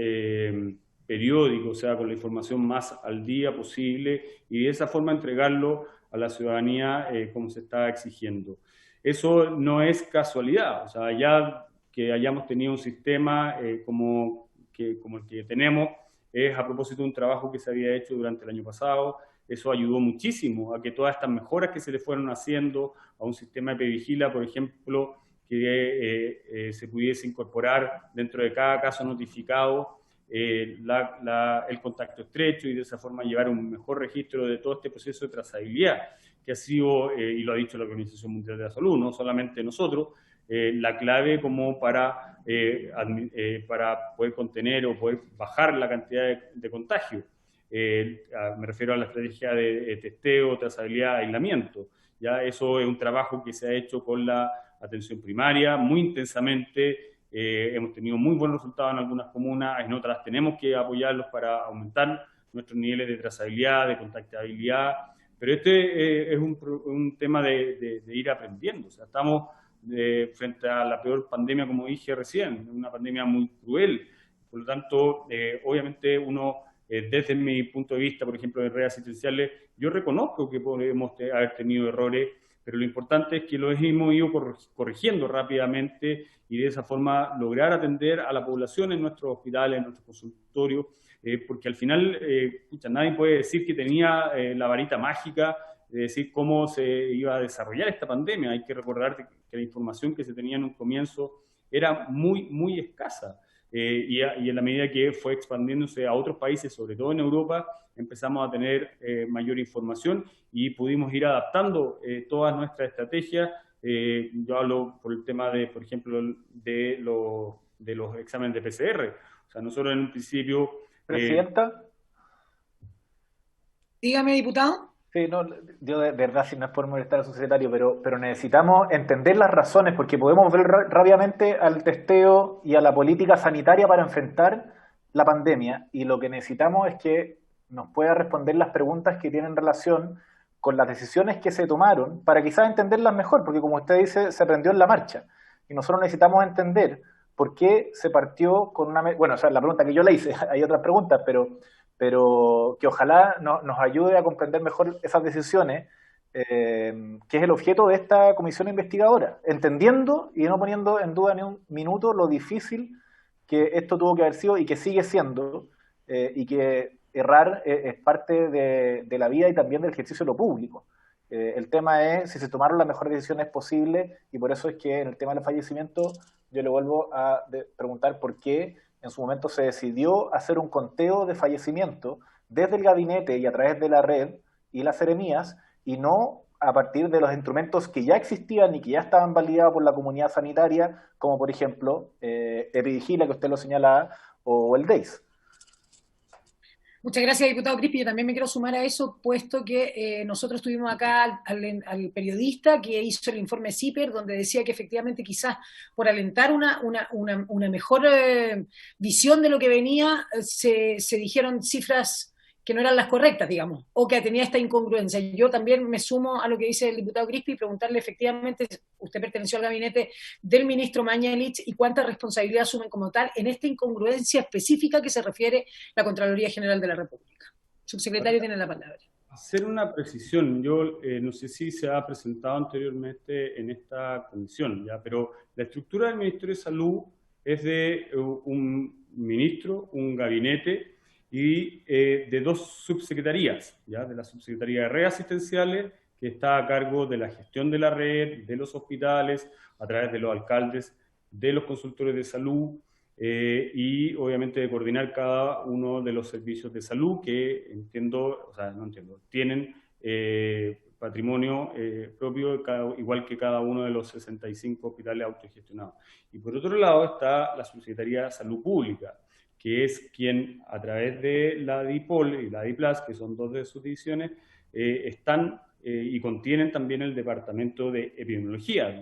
periódico, o sea, con la información más al día posible, y de esa forma entregarlo a la ciudadanía como se está exigiendo. Eso no es casualidad, o sea, ya que hayamos tenido un sistema como el que tenemos, es a propósito de un trabajo que se había hecho durante el año pasado. Eso ayudó muchísimo a que todas estas mejoras que se le fueron haciendo a un sistema de EpiVigila, por ejemplo, que se pudiese incorporar dentro de cada caso notificado el contacto estrecho, y de esa forma llevar un mejor registro de todo este proceso de trazabilidad, que ha sido, y lo ha dicho la Organización Mundial de la Salud, no solamente nosotros, la clave como para poder contener o poder bajar la cantidad de contagio. Me refiero a la estrategia de testeo, trazabilidad, aislamiento. Ya eso es un trabajo que se ha hecho con la atención primaria muy intensamente. Hemos tenido muy buenos resultados en algunas comunas, en otras tenemos que apoyarlos para aumentar nuestros niveles de trazabilidad, de contactabilidad, pero este es un tema de ir aprendiendo. O sea, estamos frente a la peor pandemia, como dije recién, una pandemia muy cruel. Por lo tanto, obviamente uno, desde mi punto de vista, por ejemplo, en redes asistenciales, yo reconozco que podemos haber tenido errores, pero lo importante es que los hemos ido corrigiendo rápidamente, y de esa forma lograr atender a la población en nuestros hospitales, en nuestros consultorios, porque al final nadie puede decir que tenía la varita mágica de decir cómo se iba a desarrollar esta pandemia. Hay que recordar que la información que se tenía en un comienzo era muy, muy escasa. Y en la medida que fue expandiéndose a otros países, sobre todo en Europa, empezamos a tener mayor información y pudimos ir adaptando todas nuestras estrategias. Yo hablo por el tema por ejemplo, de los exámenes de PCR. O sea, nosotros en un principio... ¿Presidenta? Dígame, diputado. Sí, no, yo de verdad, si no es por molestar al subsecretario, pero necesitamos entender las razones, porque podemos ver rápidamente al testeo y a la política sanitaria para enfrentar la pandemia, y lo que necesitamos es que nos pueda responder las preguntas que tienen relación con las decisiones que se tomaron, para quizás entenderlas mejor, porque como usted dice, se aprendió en la marcha, y nosotros necesitamos entender por qué se partió con una... Bueno, o sea, la pregunta que yo le hice, hay otras preguntas, pero que ojalá nos ayude a comprender mejor esas decisiones, que es el objeto de esta comisión investigadora, entendiendo y no poniendo en duda ni un minuto lo difícil que esto tuvo que haber sido y que sigue siendo, y que errar es parte de la vida y también del ejercicio de lo público. El tema es si se tomaron las mejores decisiones posibles, y por eso es que en el tema del fallecimiento yo le vuelvo a preguntar por qué en su momento se decidió hacer un conteo de fallecimiento desde el gabinete y a través de la red y las seremías, y no a partir de los instrumentos que ya existían y que ya estaban validados por la comunidad sanitaria, como por ejemplo Epivigila, que usted lo señalaba, o el DEIS. Muchas gracias, diputado Crispi. Yo también me quiero sumar a eso, puesto que nosotros tuvimos acá al periodista que hizo el informe CIPER, donde decía que efectivamente quizás por alentar una mejor visión de lo que venía, se dijeron cifras que no eran las correctas, digamos, o que tenía esta incongruencia. Yo también me sumo a lo que dice el diputado Crispi y preguntarle efectivamente, usted perteneció al gabinete del ministro Mañalich y cuánta responsabilidad asumen como tal en esta incongruencia específica que se refiere la Contraloría General de la República. Subsecretario, tiene la palabra. Hacer una precisión, yo no sé si se ha presentado anteriormente en esta comisión, ¿ya? Pero la estructura del Ministerio de Salud es de un ministro, un gabinete, y de dos subsecretarías, ¿ya? De la Subsecretaría de Redes Asistenciales, que está a cargo de la gestión de la red, de los hospitales, a través de los alcaldes, de los consultores de salud, y obviamente de coordinar cada uno de los servicios de salud que tienen patrimonio propio, igual que cada uno de los 65 hospitales autogestionados. Y por otro lado está la Subsecretaría de Salud Pública, que es quien, a través de la DIPOL y la DIPLAS, que son dos de sus divisiones, están y contienen también el Departamento de Epidemiología,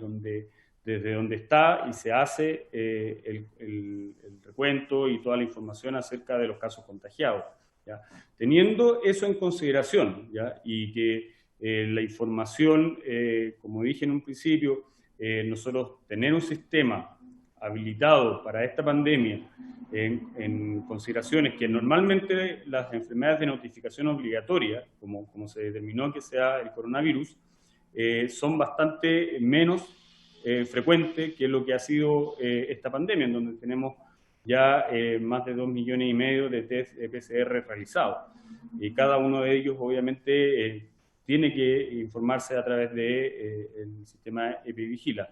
desde donde está y se hace el recuento y toda la información acerca de los casos contagiados, ¿ya? Teniendo eso en consideración, ¿ya? Y que la información, como dije en un principio, nosotros tener un sistema habilitado para esta pandemia en consideraciones que normalmente las enfermedades de notificación obligatoria, como se determinó que sea el coronavirus, son bastante menos frecuentes que lo que ha sido esta pandemia, en donde tenemos ya más de 2,5 millones de test PCR realizados. Y cada uno de ellos obviamente tiene que informarse a través del sistema Epivigila.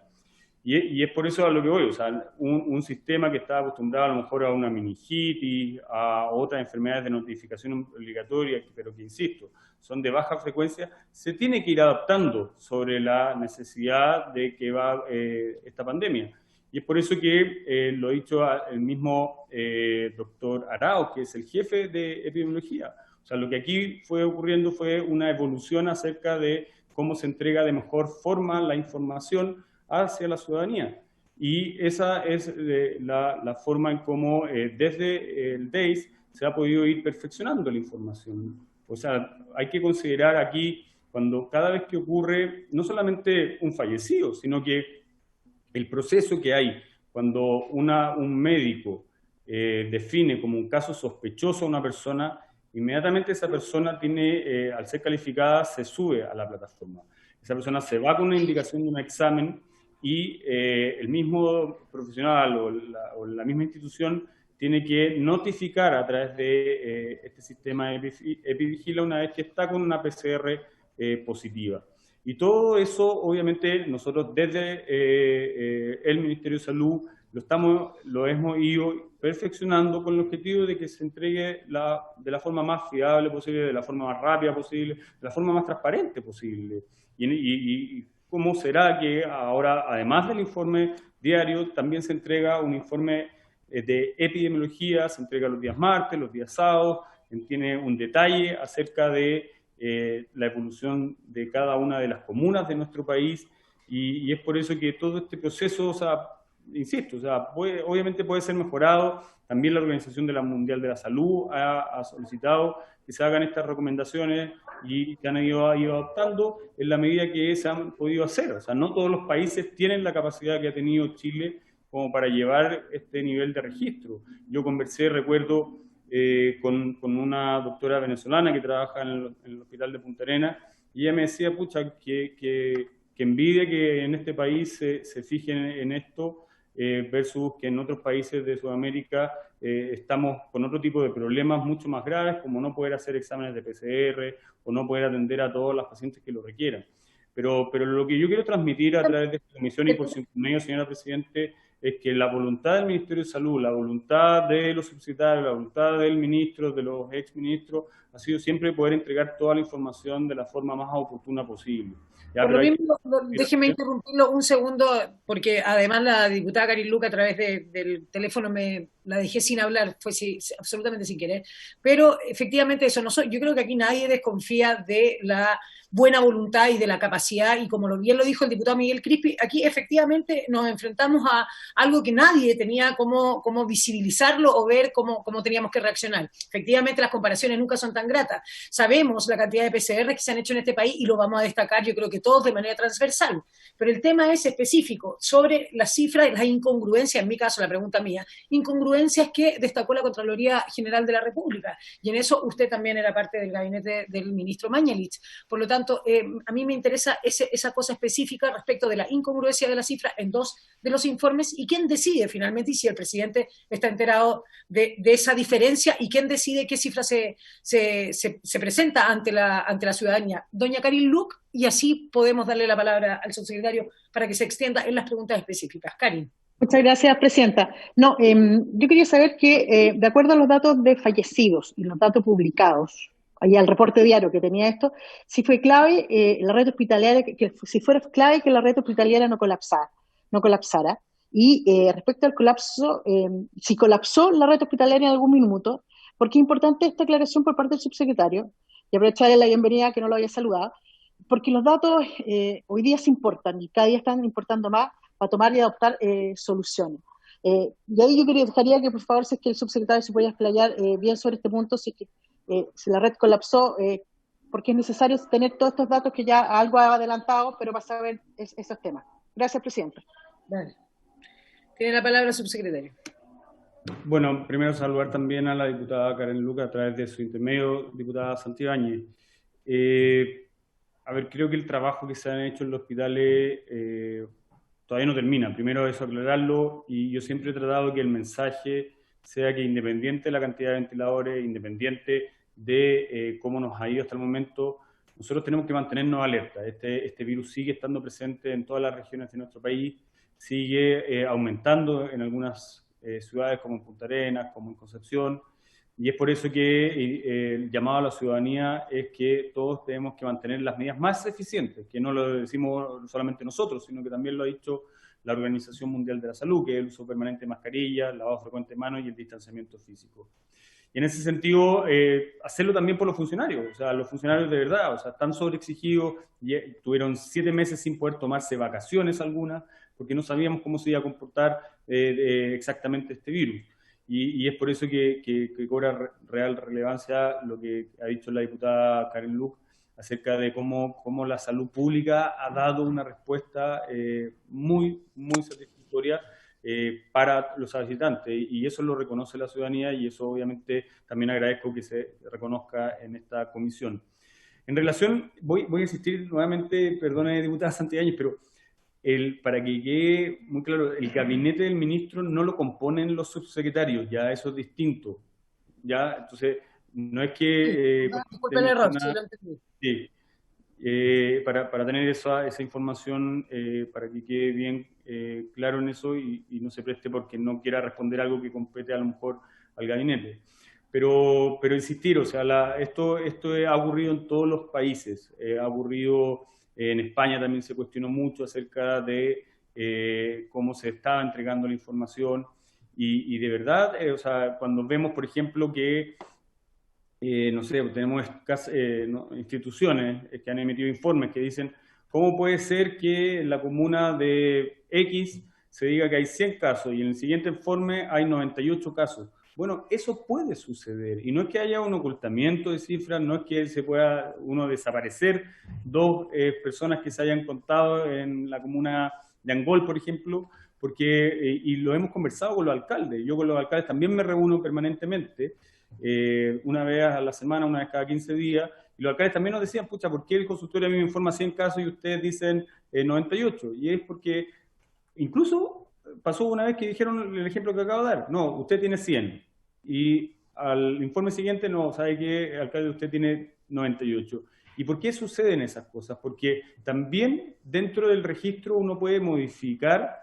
Y es por eso a lo que voy, o sea, un sistema que está acostumbrado a lo mejor a una meningitis, a otras enfermedades de notificación obligatoria, pero que, insisto, son de baja frecuencia, se tiene que ir adaptando sobre la necesidad de que va esta pandemia. Y es por eso que lo ha dicho el mismo doctor Arauz, que es el jefe de epidemiología. O sea, lo que aquí fue ocurriendo fue una evolución acerca de cómo se entrega de mejor forma la información hacia la ciudadanía. Y esa es la forma en cómo desde el DEIS se ha podido ir perfeccionando la información. O sea, hay que considerar aquí, cuando cada vez que ocurre, no solamente un fallecido, sino que el proceso que hay cuando un médico define como un caso sospechoso a una persona, inmediatamente esa persona tiene, al ser calificada, se sube a la plataforma. Esa persona se va con una indicación de un examen y el mismo profesional o la misma institución tiene que notificar a través de este sistema Epivigila una vez que está con una PCR positiva. Y todo eso, obviamente, nosotros desde el Ministerio de Salud lo hemos ido perfeccionando con el objetivo de que se entregue de la forma más fiable posible, de la forma más rápida posible, de la forma más transparente posible. Y cómo será que ahora, además del informe diario, también se entrega un informe de epidemiología, se entrega los días martes, los días sábados, tiene un detalle acerca de la evolución de cada una de las comunas de nuestro país, y es por eso que todo este proceso, o sea, insisto, o sea, obviamente puede ser mejorado. También la Organización Mundial de la Salud ha solicitado que se hagan estas recomendaciones y que han ido adoptando en la medida que se han podido hacer. O sea, no todos los países tienen la capacidad que ha tenido Chile como para llevar este nivel de registro. Yo conversé, recuerdo, con una doctora venezolana que trabaja en el hospital de Punta Arenas, y ella me decía, pucha, que envidia que en este país se fijen en esto, versus que en otros países de Sudamérica estamos con otro tipo de problemas mucho más graves, como no poder hacer exámenes de PCR o no poder atender a todos los pacientes que lo requieran. Pero lo que yo quiero transmitir a través de esta comisión y por su medio, señora Presidente, es que la voluntad del Ministerio de Salud, la voluntad de los subsecretarios, la voluntad del ministro, de los exministros, ha sido siempre poder entregar toda la información de la forma más oportuna posible. Ya, por lo mismo, déjeme interrumpirlo un segundo, porque además la diputada Karin Luca a través del teléfono la dejé sin hablar, fue absolutamente sin querer, pero efectivamente eso, yo creo que aquí nadie desconfía de la buena voluntad y de la capacidad, y como bien lo dijo el diputado Miguel Crispi, aquí efectivamente nos enfrentamos a algo que nadie tenía cómo visibilizarlo o ver cómo teníamos que reaccionar. Efectivamente, las comparaciones nunca son tan gratas. Sabemos la cantidad de PCR que se han hecho en este país y lo vamos a destacar, yo creo que todos de manera transversal, pero el tema es específico sobre las cifras y las incongruencias, en mi caso, la pregunta mía, incongruencias que destacó la Contraloría General de la República, y en eso usted también era parte del gabinete del ministro Mañalich. Por lo tanto, a mí me interesa esa cosa específica respecto de la incongruencia de la cifra en 2 de los informes, y quién decide finalmente, y si el presidente está enterado de esa diferencia, y quién decide qué cifra se presenta ante la ciudadanía. Doña Karin Luc, y así podemos darle la palabra al subsecretario para que se extienda en las preguntas específicas. Karin. Muchas gracias, Presidenta. No, yo quería saber que, de acuerdo a los datos de fallecidos y los datos publicados, y al reporte diario que tenía esto, si fue clave la red hospitalaria, si fuera clave que la red hospitalaria no colapsara. Y respecto al colapso, si colapsó la red hospitalaria en algún minuto, porque es importante esta aclaración por parte del subsecretario, y aprovecharle la bienvenida que no lo había saludado, porque los datos hoy día se importan y cada día están importando más para tomar y adoptar soluciones. Y ahí yo dejaría que, por favor, si es que el subsecretario se pueda explayar bien sobre este punto, si la red colapsó, porque es necesario tener todos estos datos que ya algo ha adelantado, pero para saber esos temas. Gracias, Presidenta. Vale. Tiene la palabra el subsecretario. Bueno, primero saludar también a la diputada Karin Luca a través de su intermedio, diputada Santibáñez. A ver, creo que el trabajo que se han hecho en los hospitales todavía no termina. Primero eso, aclararlo, y yo siempre he tratado que el mensaje sea que, independiente de la cantidad de ventiladores, independiente de cómo nos ha ido hasta el momento, nosotros tenemos que mantenernos alerta. Este virus sigue estando presente en todas las regiones de nuestro país, sigue aumentando en algunas ciudades como en Punta Arenas, como en Concepción, y es por eso que el llamado a la ciudadanía es que todos tenemos que mantener las medidas más eficientes, que no lo decimos solamente nosotros, sino que también lo ha dicho la Organización Mundial de la Salud, que es el uso permanente de mascarillas, lavado frecuente de manos y el distanciamiento físico. Y en ese sentido, hacerlo también por los funcionarios, o sea, los funcionarios de verdad, o sea, están sobreexigidos, y tuvieron 7 meses sin poder tomarse vacaciones algunas, porque no sabíamos cómo se iba a comportar exactamente este virus. Y es por eso que cobra real relevancia lo que ha dicho la diputada Karin Luc acerca de cómo la salud pública ha dado una respuesta muy, muy satisfactoria para los habitantes, y eso lo reconoce la ciudadanía, y eso obviamente también agradezco que se reconozca en esta comisión. En relación, voy a insistir nuevamente, perdone diputada Santibáñez, pero para que quede muy claro, el gabinete del ministro no lo componen los subsecretarios, ya eso es distinto, ya, entonces no es que... disculpe el error, sí, lo entendí. Sí, para tener esa información, para que quede bien claro en eso y no se preste porque no quiera responder algo que compete a lo mejor al gabinete. Pero insistir, o sea, esto ha ocurrido en todos los países, ha ocurrido en España, también se cuestionó mucho acerca de cómo se estaba entregando la información, y de verdad, o sea, cuando vemos, por ejemplo, que no sé, tenemos instituciones que han emitido informes que dicen cómo puede ser que en la comuna de X se diga que hay 100 casos y en el siguiente informe hay 98 casos. Bueno, eso puede suceder, y no es que haya un ocultamiento de cifras, no es que se pueda uno desaparecer 2 personas que se hayan contado en la comuna de Angol, por ejemplo, porque, y lo hemos conversado con los alcaldes, yo con los alcaldes también me reúno permanentemente, una vez a la semana, una vez cada 15 días, y los alcaldes también nos decían, pucha, ¿por qué el consultorio a mí me informa 100 casos y ustedes dicen 98? Y es porque, incluso pasó una vez que dijeron el ejemplo que acabo de dar, no, usted tiene 100, y al informe siguiente, no, ¿sabe qué, alcalde, usted tiene 98? ¿Y por qué suceden esas cosas? Porque también dentro del registro uno puede modificar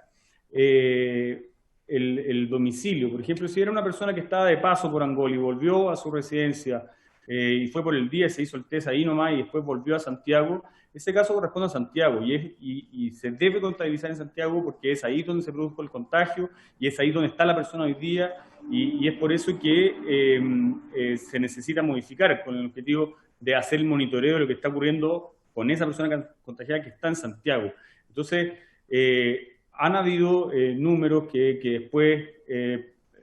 el domicilio. Por ejemplo, si era una persona que estaba de paso por Angola y volvió a su residencia y fue por el día, se hizo el test ahí nomás y después volvió a Santiago, ese caso corresponde a Santiago y se debe contabilizar en Santiago porque es ahí donde se produjo el contagio y es ahí donde está la persona hoy día y es por eso que se necesita modificar con el objetivo de hacer el monitoreo de lo que está ocurriendo con esa persona contagiada que está en Santiago. Entonces, han habido números que después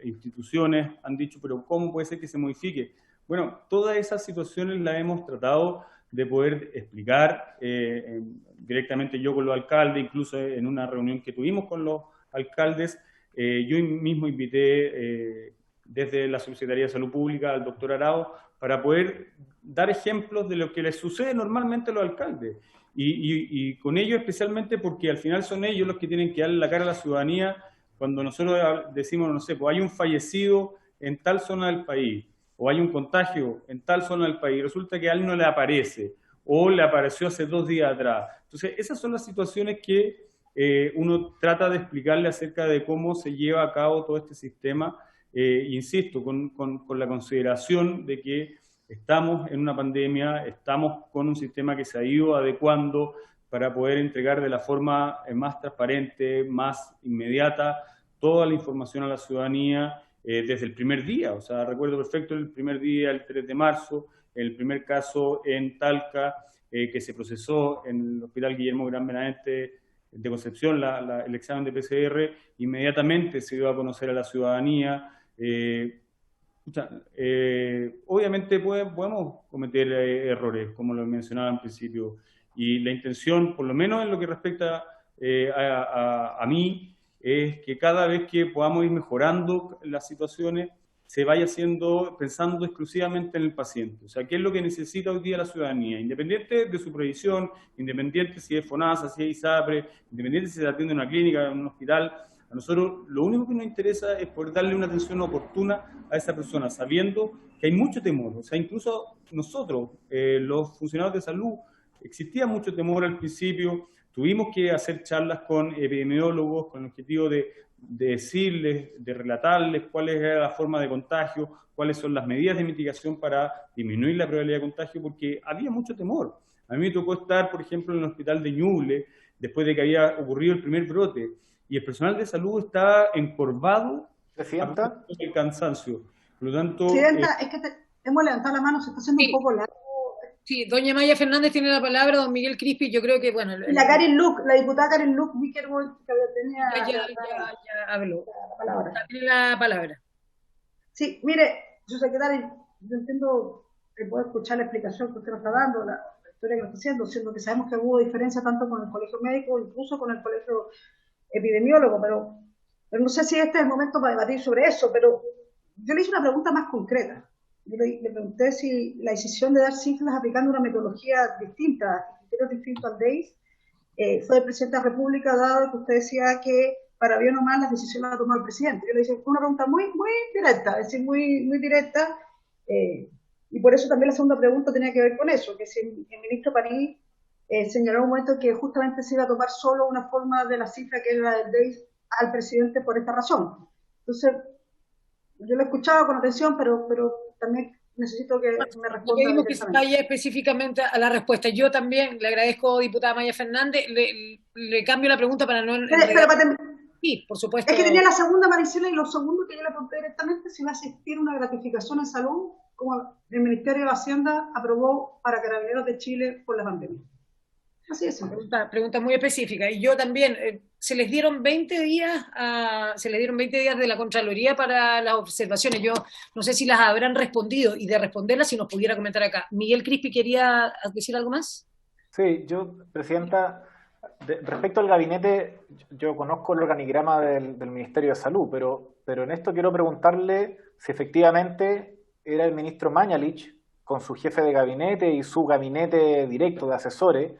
instituciones han dicho, pero ¿cómo puede ser que se modifique? Bueno, todas esas situaciones las hemos tratado de poder explicar directamente yo con los alcaldes, incluso en una reunión que tuvimos con los alcaldes, yo mismo invité desde la Subsecretaría de Salud Pública al doctor Arao para poder dar ejemplos de lo que les sucede normalmente a los alcaldes. Y con ellos especialmente porque al final son ellos los que tienen que darle la cara a la ciudadanía cuando nosotros decimos, no sé, pues hay un fallecido en tal zona del país o hay un contagio en tal zona del país, resulta que a él no le aparece o le apareció hace 2 días atrás. Entonces, esas son las situaciones que uno trata de explicarle acerca de cómo se lleva a cabo todo este sistema, insisto, con la consideración de que estamos en una pandemia, estamos con un sistema que se ha ido adecuando para poder entregar de la forma más transparente, más inmediata, toda la información a la ciudadanía desde el primer día. O sea, recuerdo perfecto el primer día, el 3 de marzo, el primer caso en Talca, que se procesó en el Hospital Guillermo Gran Benavente de Concepción, el examen de PCR, inmediatamente se dio a conocer a la ciudadanía. Obviamente podemos cometer errores, como lo mencionaba al principio, y la intención, por lo menos en lo que respecta a mí, es que cada vez que podamos ir mejorando las situaciones, se vaya haciendo pensando exclusivamente en el paciente. O sea, ¿qué es lo que necesita hoy día la ciudadanía? Independiente de su previsión, independiente si es FONASA, si es ISAPRE, independiente si se atiende en una clínica, en un hospital, a nosotros lo único que nos interesa es poder darle una atención oportuna a esa persona, sabiendo que hay mucho temor. O sea, incluso nosotros, los funcionarios de salud, existía mucho temor al principio. Tuvimos que hacer charlas con epidemiólogos con el objetivo de decirles, de relatarles cuál era la forma de contagio, cuáles son las medidas de mitigación para disminuir la probabilidad de contagio, porque había mucho temor. A mí me tocó estar, por ejemplo, en el hospital de Ñuble, después de que había ocurrido el primer brote, y el personal de salud estaba encorvado Presidenta. El cansancio. Por lo tanto, Presidenta, es que hemos levantado la mano, se está haciendo un poco largo. Sí, doña Maya Fernández tiene la palabra, don Miguel Crispi, yo creo que, bueno... La Karen Luc, la diputada Karen Luc, vi que tenía ya habló. La palabra. Tiene la palabra. Sí, mire, su secretario, yo entiendo que puedo escuchar la explicación que usted nos está dando, la historia que nos está haciendo, siendo que sabemos que hubo diferencia tanto con el colegio médico, incluso con el colegio epidemiólogo, pero no sé si este es el momento para debatir sobre eso, pero yo le hice una pregunta más concreta. Yo le pregunté si la decisión de dar cifras aplicando una metodología distinta, criterios distintos al DEIS, fue del presidente de la República, dado que usted decía que para bien o mal las decisiones las ha tomado el presidente. Yo le hice una pregunta muy directa, es decir, muy directa, y por eso también la segunda pregunta tenía que ver con eso, que si el ministro París señaló un momento que justamente se iba a tomar solo una forma de la cifra que era del DEIS al presidente por esta razón. Entonces, yo lo he escuchado con atención, pero también necesito que me responda. Pedimos que se vaya específicamente a la respuesta. Yo también le agradezco, diputada Maya Fernández, le cambio la pregunta para no... Sí, por supuesto. Es que tenía la segunda, Maricela, y lo segundo que yo le pregunté directamente si va a existir una gratificación en salud, como el Ministerio de Hacienda aprobó para Carabineros de Chile por la pandemia. Así es. Pregunta muy específica. Y yo también, se les dieron 20 días de la Contraloría para las observaciones. Yo no sé si las habrán respondido, y de responderlas, si nos pudiera comentar acá. Miguel Crispi, ¿quería decir algo más? Sí, yo, Presidenta, respecto al gabinete, yo conozco el organigrama del Ministerio de Salud, pero en esto quiero preguntarle si efectivamente era el ministro Mañalich, con su jefe de gabinete y su gabinete directo de asesores,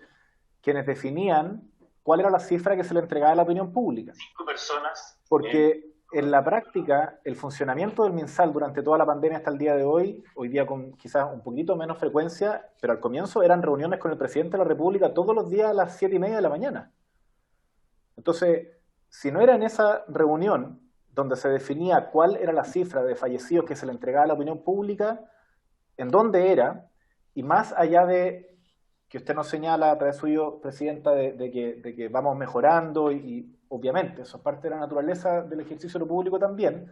quienes definían cuál era la cifra que se le entregaba a la opinión pública. 5 personas. Porque en la práctica, el funcionamiento del MinSal durante toda la pandemia hasta el día de hoy día con quizás un poquito menos frecuencia, pero al comienzo eran reuniones con el presidente de la República todos los días a las 7:30 de la mañana. Entonces, si no era en esa reunión donde se definía cuál era la cifra de fallecidos que se le entregaba a la opinión pública, en dónde era, y más allá de que usted nos señala a través suyo, Presidenta, de que vamos mejorando, y obviamente eso es parte de la naturaleza del ejercicio de lo público también,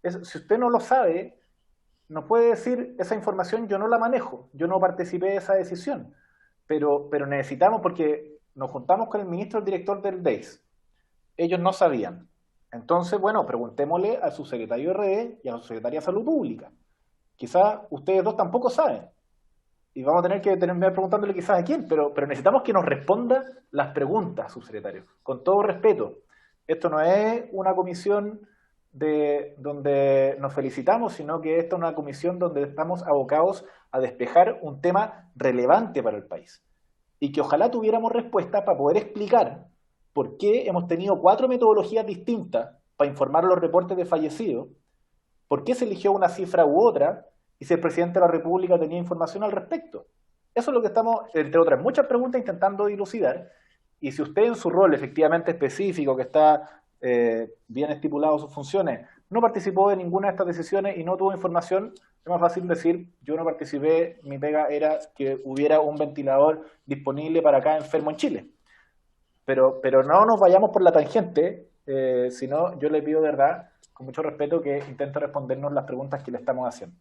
si usted no lo sabe, nos puede decir, esa información yo no la manejo, yo no participé de esa decisión, pero necesitamos, porque nos juntamos con el ministro, el director del DEIS, ellos no sabían. Entonces, bueno, preguntémosle al subsecretario de RD y a la subsecretaria de Salud Pública. Quizás ustedes dos tampoco saben. Y vamos a tener que terminar preguntándole quizás a quién, pero necesitamos que nos responda las preguntas, subsecretario. Con todo respeto, esto no es una comisión donde nos felicitamos, sino que esta es una comisión donde estamos abocados a despejar un tema relevante para el país. Y que ojalá tuviéramos respuesta para poder explicar por qué hemos tenido 4 metodologías distintas para informar los reportes de fallecidos, por qué se eligió una cifra u otra, y si el presidente de la República tenía información al respecto. Eso es lo que estamos, entre otras muchas preguntas, intentando dilucidar. Y si usted en su rol efectivamente específico, que está bien estipulado sus funciones, no participó de ninguna de estas decisiones y no tuvo información, es más fácil decir, yo no participé, mi pega era que hubiera un ventilador disponible para cada enfermo en Chile. Pero no nos vayamos por la tangente, sino yo le pido de verdad, con mucho respeto, que intente respondernos las preguntas que le estamos haciendo.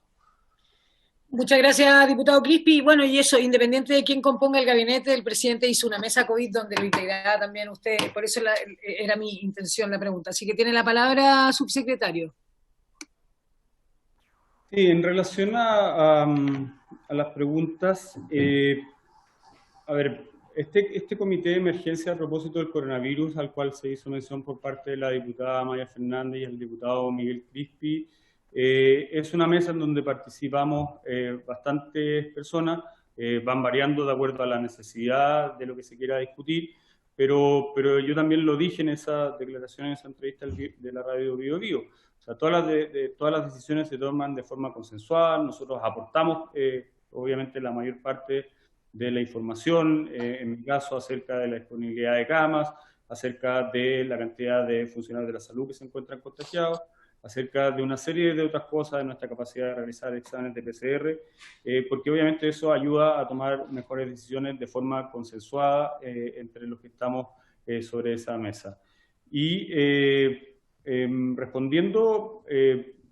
Muchas gracias, diputado Crispi. Bueno, y eso, independiente de quién componga el gabinete, el presidente hizo una mesa COVID donde lo integraba también usted, por eso era mi intención la pregunta. Así que tiene la palabra, subsecretario. Sí, en relación a las preguntas, a ver, este comité de emergencia a propósito del coronavirus, al cual se hizo mención por parte de la diputada Maya Fernández y el diputado Miguel Crispi, es una mesa en donde participamos bastantes personas, van variando de acuerdo a la necesidad de lo que se quiera discutir, pero yo también lo dije en esa declaración, en esa entrevista de la radio Bio Bio. O sea, todas las decisiones se toman de forma consensual, nosotros aportamos obviamente la mayor parte de la información, en mi caso acerca de la disponibilidad de camas, acerca de la cantidad de funcionarios de la salud que se encuentran contagiados, acerca de una serie de otras cosas, de nuestra capacidad de realizar exámenes de PCR, porque obviamente eso ayuda a tomar mejores decisiones de forma consensuada entre los que estamos sobre esa mesa. Y respondiendo,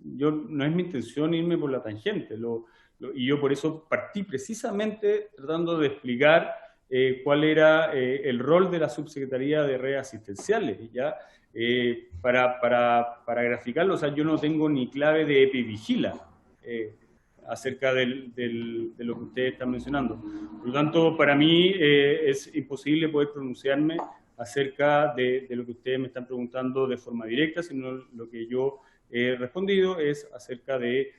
no es mi intención irme por la tangente, y yo por eso partí precisamente tratando de explicar cuál era el rol de la Subsecretaría de Redes Asistenciales, ¿ya? Para graficarlo, o sea, yo no tengo ni clave de Epivigila acerca de lo que ustedes están mencionando. Por lo tanto, para mí es imposible poder pronunciarme acerca de lo que ustedes me están preguntando de forma directa, sino lo que yo he respondido es acerca de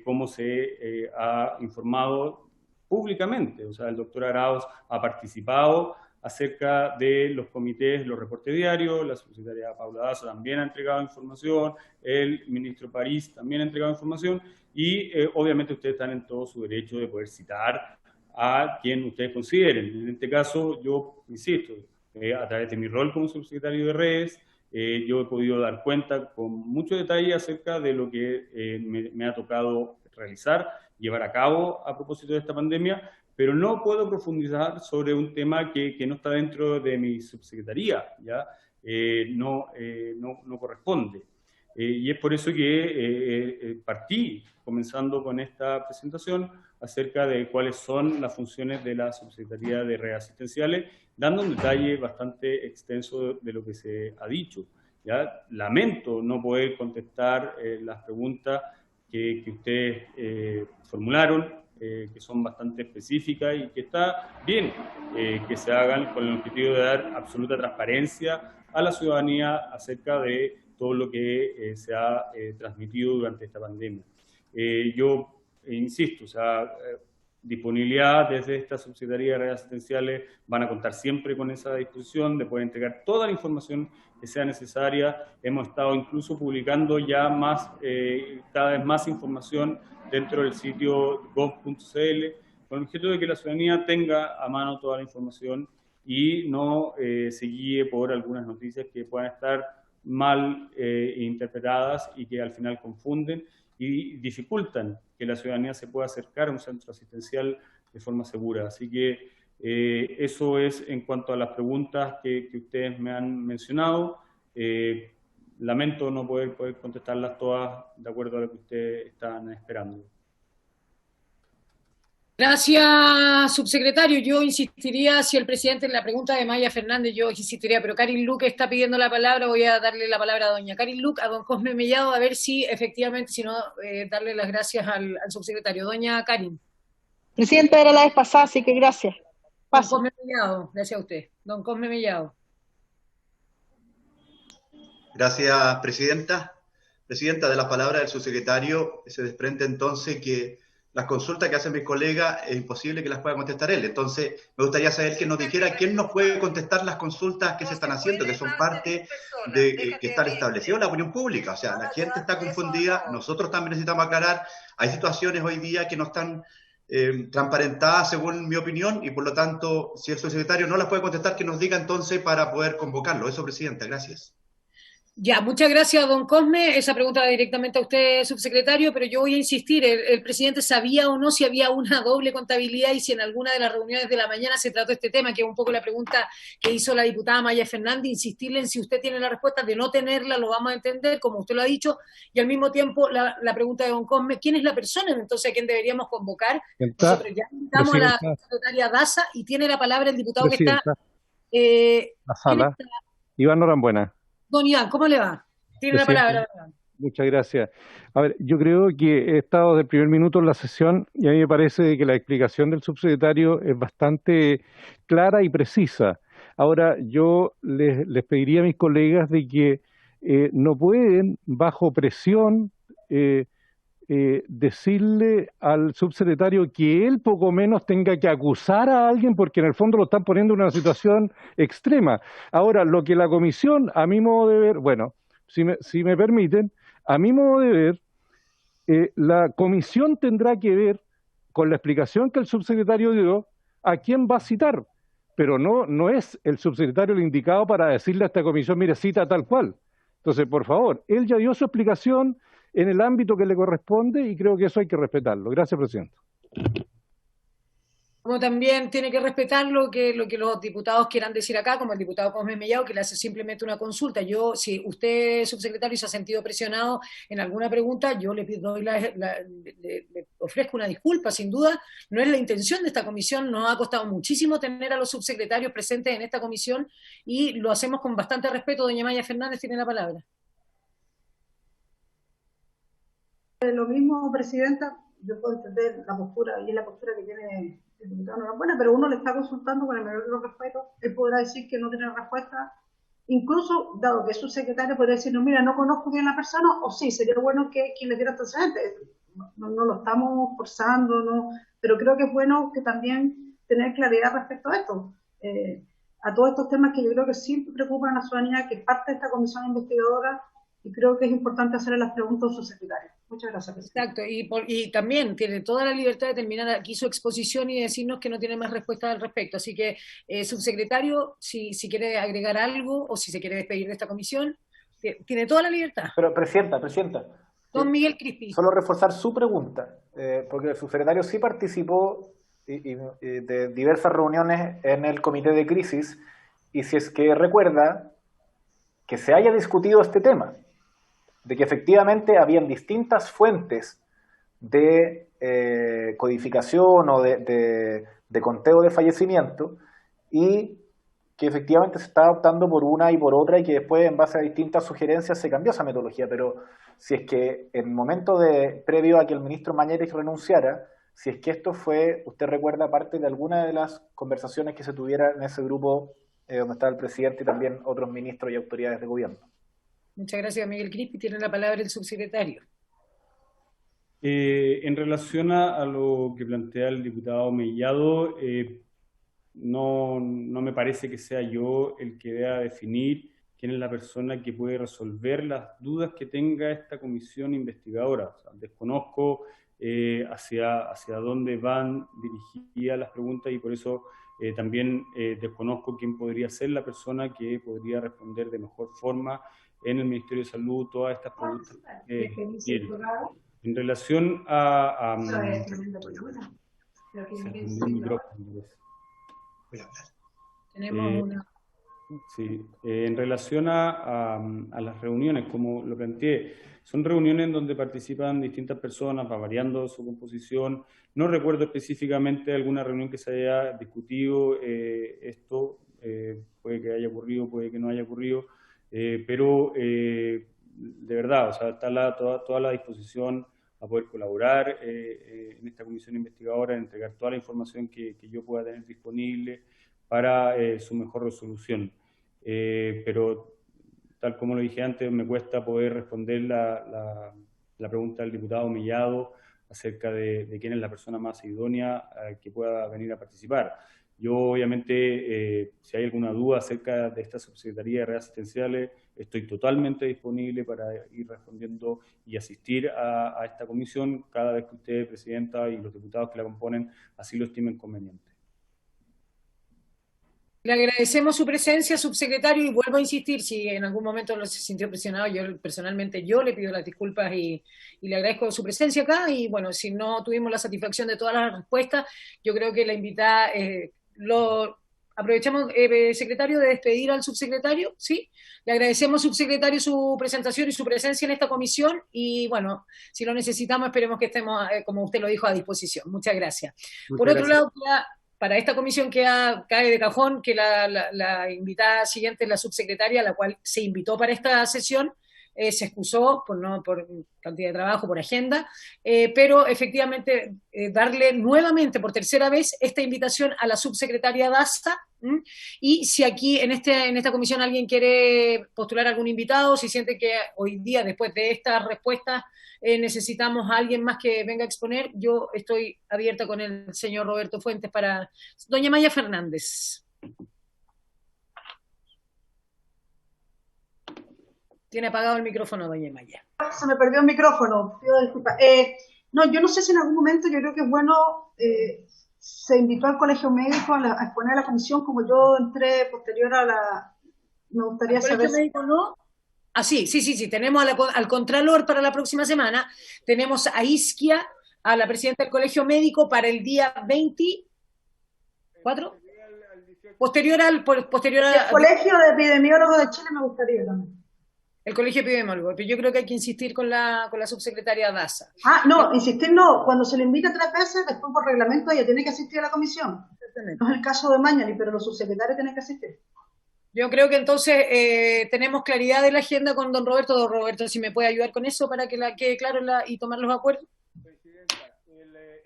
cómo se ha informado públicamente. O sea, el doctor Arauz ha participado acerca de los comités, los reportes diarios, la subsecretaria Paula Daza también ha entregado información, el ministro París también ha entregado información, y obviamente ustedes están en todo su derecho de poder citar a quien ustedes consideren. En este caso, yo insisto, a través de mi rol como subsecretario de redes, yo he podido dar cuenta con mucho detalle acerca de lo que me ha tocado realizar, llevar a cabo a propósito de esta pandemia, pero no puedo profundizar sobre un tema que no está dentro de mi subsecretaría, ¿ya? No corresponde. Y es por eso que partí comenzando con esta presentación acerca de cuáles son las funciones de la Subsecretaría de Redes Asistenciales, dando un detalle bastante extenso de lo que se ha dicho. ¿Ya? Lamento no poder contestar las preguntas que ustedes formularon, que son bastante específicas y que está bien que se hagan con el objetivo de dar absoluta transparencia a la ciudadanía acerca de todo lo que se ha transmitido durante esta pandemia. Yo insisto, o sea, disponibilidad desde esta Subsecretaría de Redes Asistenciales van a contar siempre con esa disposición de poder entregar toda la información que sea necesaria. Hemos estado incluso publicando ya cada vez más información dentro del sitio gov.cl con el objeto de que la ciudadanía tenga a mano toda la información y no se guíe por algunas noticias que puedan estar mal interpretadas y que al final confunden y dificultan que la ciudadanía se pueda acercar a un centro asistencial de forma segura. Así que eso es en cuanto a las preguntas que ustedes me han mencionado. Lamento no poder contestarlas todas de acuerdo a lo que ustedes están esperando. Gracias, subsecretario. Yo insistiría, si el presidente en la pregunta de Maya Fernández, yo insistiría, pero Karin Luque está pidiendo la palabra, voy a darle la palabra a doña Karin Luque, a don Cosme Mellado, a ver si efectivamente, si no, darle las gracias al subsecretario. Doña Karin. Presidenta, era la vez pasada, así que gracias. Paso. Don Cosme Mellado, gracias a usted. Don Cosme Mellado. Gracias, presidenta. Presidenta, de las palabras del subsecretario se desprende entonces que las consultas que hacen mis colegas es imposible que las pueda contestar él. Entonces, me gustaría saber que nos dijera quién nos puede contestar las consultas que se están haciendo, que son parte de que están establecidas en la opinión pública. O sea, la gente está confundida, nosotros también necesitamos aclarar. Hay situaciones hoy día que no están transparentadas según mi opinión y por lo tanto, si el subsecretario no las puede contestar, que nos diga entonces para poder convocarlo. Eso, presidenta. Gracias. Ya, muchas gracias, don Cosme. Esa pregunta va directamente a usted, subsecretario, pero yo voy a insistir, ¿el presidente sabía o no si había una doble contabilidad y si en alguna de las reuniones de la mañana se trató este tema, que es un poco la pregunta que hizo la diputada Maya Fernández? Insistirle en si usted tiene la respuesta. De no tenerla, lo vamos a entender, como usted lo ha dicho, y al mismo tiempo la pregunta de don Cosme, ¿quién es la persona entonces a quien deberíamos convocar? Nosotros ya invitamos a la secretaria Daza y tiene la palabra el diputado que está... la sala. Iván Norambuena. Don Iván, ¿cómo le va? Tiene la palabra. Muchas gracias. A ver, yo creo que he estado desde el primer minuto en la sesión y a mí me parece que la explicación del subsecretario es bastante clara y precisa. Ahora, yo les pediría a mis colegas de que no pueden, bajo presión, decirle al subsecretario que él poco menos tenga que acusar a alguien porque en el fondo lo están poniendo en una situación extrema. Ahora, lo que la comisión, a mi modo de ver, bueno, si me permiten, a mi modo de ver, la comisión tendrá que ver con la explicación que el subsecretario dio a quién va a citar, pero no es el subsecretario el indicado para decirle a esta comisión, mire, cita tal cual. Entonces, por favor, él ya dio su explicación en el ámbito que le corresponde y creo que eso hay que respetarlo. Gracias, presidente. Como también tiene que respetar lo que los diputados quieran decir acá, como el diputado Cosme Mellado, que le hace simplemente una consulta. Yo, si usted, subsecretario, se ha sentido presionado en alguna pregunta, yo le ofrezco una disculpa, sin duda. No es la intención de esta comisión, nos ha costado muchísimo tener a los subsecretarios presentes en esta comisión y lo hacemos con bastante respeto. Doña Maya Fernández tiene la palabra. Lo mismo, presidenta, yo puedo entender la postura, y es la postura que tiene el diputado Norambuena, pero uno le está consultando con el mayor de los respetos, él podrá decir que no tiene respuesta, incluso, dado que es su secretario, podría decir, no, mira, no conozco bien a la persona, o sí, sería bueno que quien le diera antecedentes. No lo estamos forzando, no, pero creo que es bueno que también tener claridad respecto a esto, a todos estos temas que yo creo que siempre preocupan a la ciudadanía, que es parte de esta comisión investigadora, y creo que es importante hacerle las preguntas a su secretario. Muchas gracias, presidente. Exacto, y también tiene toda la libertad de terminar aquí su exposición y decirnos que no tiene más respuesta al respecto. Así que, subsecretario, si quiere agregar algo o si se quiere despedir de esta comisión, tiene toda la libertad. Pero, presidenta. Don Miguel Crispi. Solo reforzar su pregunta, porque el subsecretario sí participó de diversas reuniones en el comité de crisis, y si es que recuerda que se haya discutido este tema, de que efectivamente habían distintas fuentes de codificación o de conteo de fallecimiento y que efectivamente se estaba optando por una y por otra y que después en base a distintas sugerencias se cambió esa metodología. Pero si es que en el momento previo a que el ministro Mañalich renunciara, si es que esto fue, usted recuerda, parte de alguna de las conversaciones que se tuviera en ese grupo donde estaba el presidente y también otros ministros y autoridades de gobierno. Muchas gracias, Miguel Crispi. Tiene la palabra el subsecretario. En relación a lo que plantea el diputado Mellado, no me parece que sea yo el que deba definir quién es la persona que puede resolver las dudas que tenga esta comisión investigadora. O sea, desconozco hacia dónde van dirigidas las preguntas y por eso también desconozco quién podría ser la persona que podría responder de mejor forma en el Ministerio de Salud, todas estas preguntas en relación a en relación a las reuniones, como lo planteé, son reuniones en donde participan distintas personas, va variando su composición. No recuerdo específicamente alguna reunión que se haya discutido esto, puede que haya ocurrido, puede que no haya ocurrido, pero de verdad, o sea, está toda la disposición a poder colaborar en esta comisión investigadora, entregar toda la información que yo pueda tener disponible para su mejor resolución. Pero tal como lo dije antes, me cuesta poder responder la pregunta del diputado Mellado acerca de quién es la persona más idónea que pueda venir a participar. Yo, obviamente, si hay alguna duda acerca de esta subsecretaría de redes asistenciales, estoy totalmente disponible para ir respondiendo y asistir a esta comisión cada vez que usted, Presidenta, y los diputados que la componen así lo estimen conveniente. Le agradecemos su presencia, subsecretario, y vuelvo a insistir, si en algún momento se sintió presionado, personalmente le pido las disculpas y le agradezco su presencia acá, y bueno, si no tuvimos la satisfacción de todas las respuestas, yo creo que la invitada, aprovechamos, secretario, de despedir al subsecretario, ¿sí? Le agradecemos, subsecretario, su presentación y su presencia en esta comisión, y bueno, si lo necesitamos, esperemos que estemos, como usted lo dijo, a disposición. Muchas gracias. Por otro lado, para esta comisión cae de cajón que la invitada siguiente es la subsecretaria, la cual se invitó para esta sesión, se excusó por cantidad de trabajo, por agenda, pero efectivamente darle nuevamente por tercera vez esta invitación a la subsecretaria Daza, y si aquí en esta comisión alguien quiere postular algún invitado, si siente que hoy día, después de estas respuestas, necesitamos a alguien más que venga a exponer, yo estoy abierta con el señor Roberto Fuentes para... Doña Maya Fernández. Tiene apagado el micrófono, doña Maya. Se me perdió el micrófono, pido disculpas. No, yo no sé si en algún momento, yo creo que es bueno, se invitó al Colegio Médico a exponer a la comisión, como yo entré posterior a la... Me gustaría saber... ¿El Colegio Médico no? Ah, sí, tenemos al Contralor para la próxima semana, tenemos a Isquia, a la presidenta del Colegio Médico, para el día 24, posterior al... El Colegio de Epidemiólogos de Chile me gustaría también. El Colegio Epidemiólogo, pero yo creo que hay que insistir con la subsecretaria Daza. No, insistir no, cuando se le invita 3 veces, después por reglamento ella tiene que asistir a la comisión. No es el caso de Mañani, pero los subsecretarios tienen que asistir. Yo creo que entonces tenemos claridad de la agenda con don Roberto. Don Roberto, si me puede ayudar con eso para que quede claro y tomar los acuerdos. Presidenta,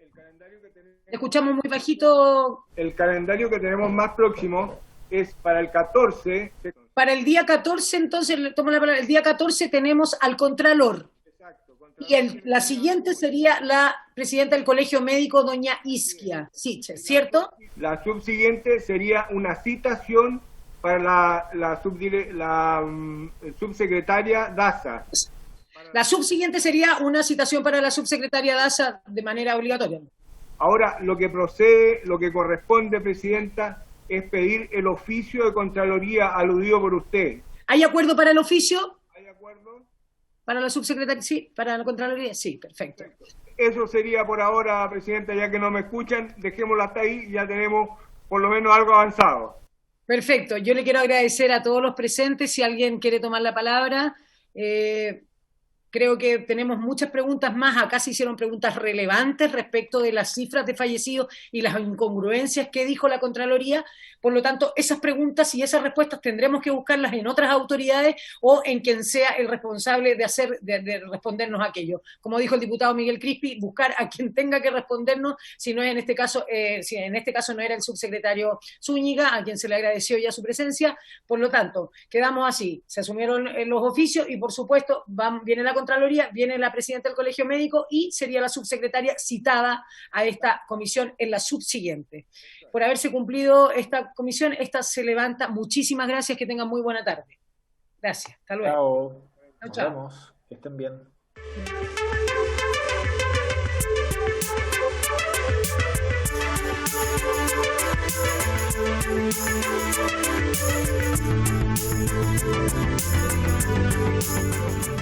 el calendario que tenemos... Escuchamos muy bajito. El calendario que tenemos más próximo es para el 14. Para el día 14, entonces, tomo la palabra, el día 14 tenemos al Contralor. Exacto. Y la siguiente sería la presidenta del Colegio Médico, doña Isquia Siche, ¿cierto? La subsiguiente sería una citación para la subsecretaria Daza. La subsiguiente sería una citación para la subsecretaria Daza de manera obligatoria. Ahora, lo que procede, lo que corresponde, Presidenta, es pedir el oficio de Contraloría aludido por usted. ¿Hay acuerdo para el oficio? ¿Hay acuerdo? ¿Para la subsecretaria? Sí. ¿Para la Contraloría? Sí, perfecto. Eso sería por ahora, Presidenta, ya que no me escuchan, dejémoslo hasta ahí y ya tenemos por lo menos algo avanzado. Perfecto. Yo le quiero agradecer a todos los presentes. Si alguien quiere tomar la palabra, creo que tenemos muchas preguntas más. Acá se hicieron preguntas relevantes respecto de las cifras de fallecidos y las incongruencias que dijo la Contraloría. Por lo tanto, esas preguntas y esas respuestas tendremos que buscarlas en otras autoridades o en quien sea el responsable de respondernos aquello. Como dijo el diputado Miguel Crispi, buscar a quien tenga que respondernos, si en este caso no era el subsecretario Zúñiga, a quien se le agradeció ya su presencia. Por lo tanto, quedamos así. Se asumieron los oficios y, por supuesto, viene la Contraloría, viene la presidenta del Colegio Médico y sería la subsecretaria citada a esta comisión en la subsiguiente. Por haberse cumplido esta comisión, esta se levanta. Muchísimas gracias, que tengan muy buena tarde. Gracias, hasta luego. Chao. Nos vemos, que estén bien. Chao.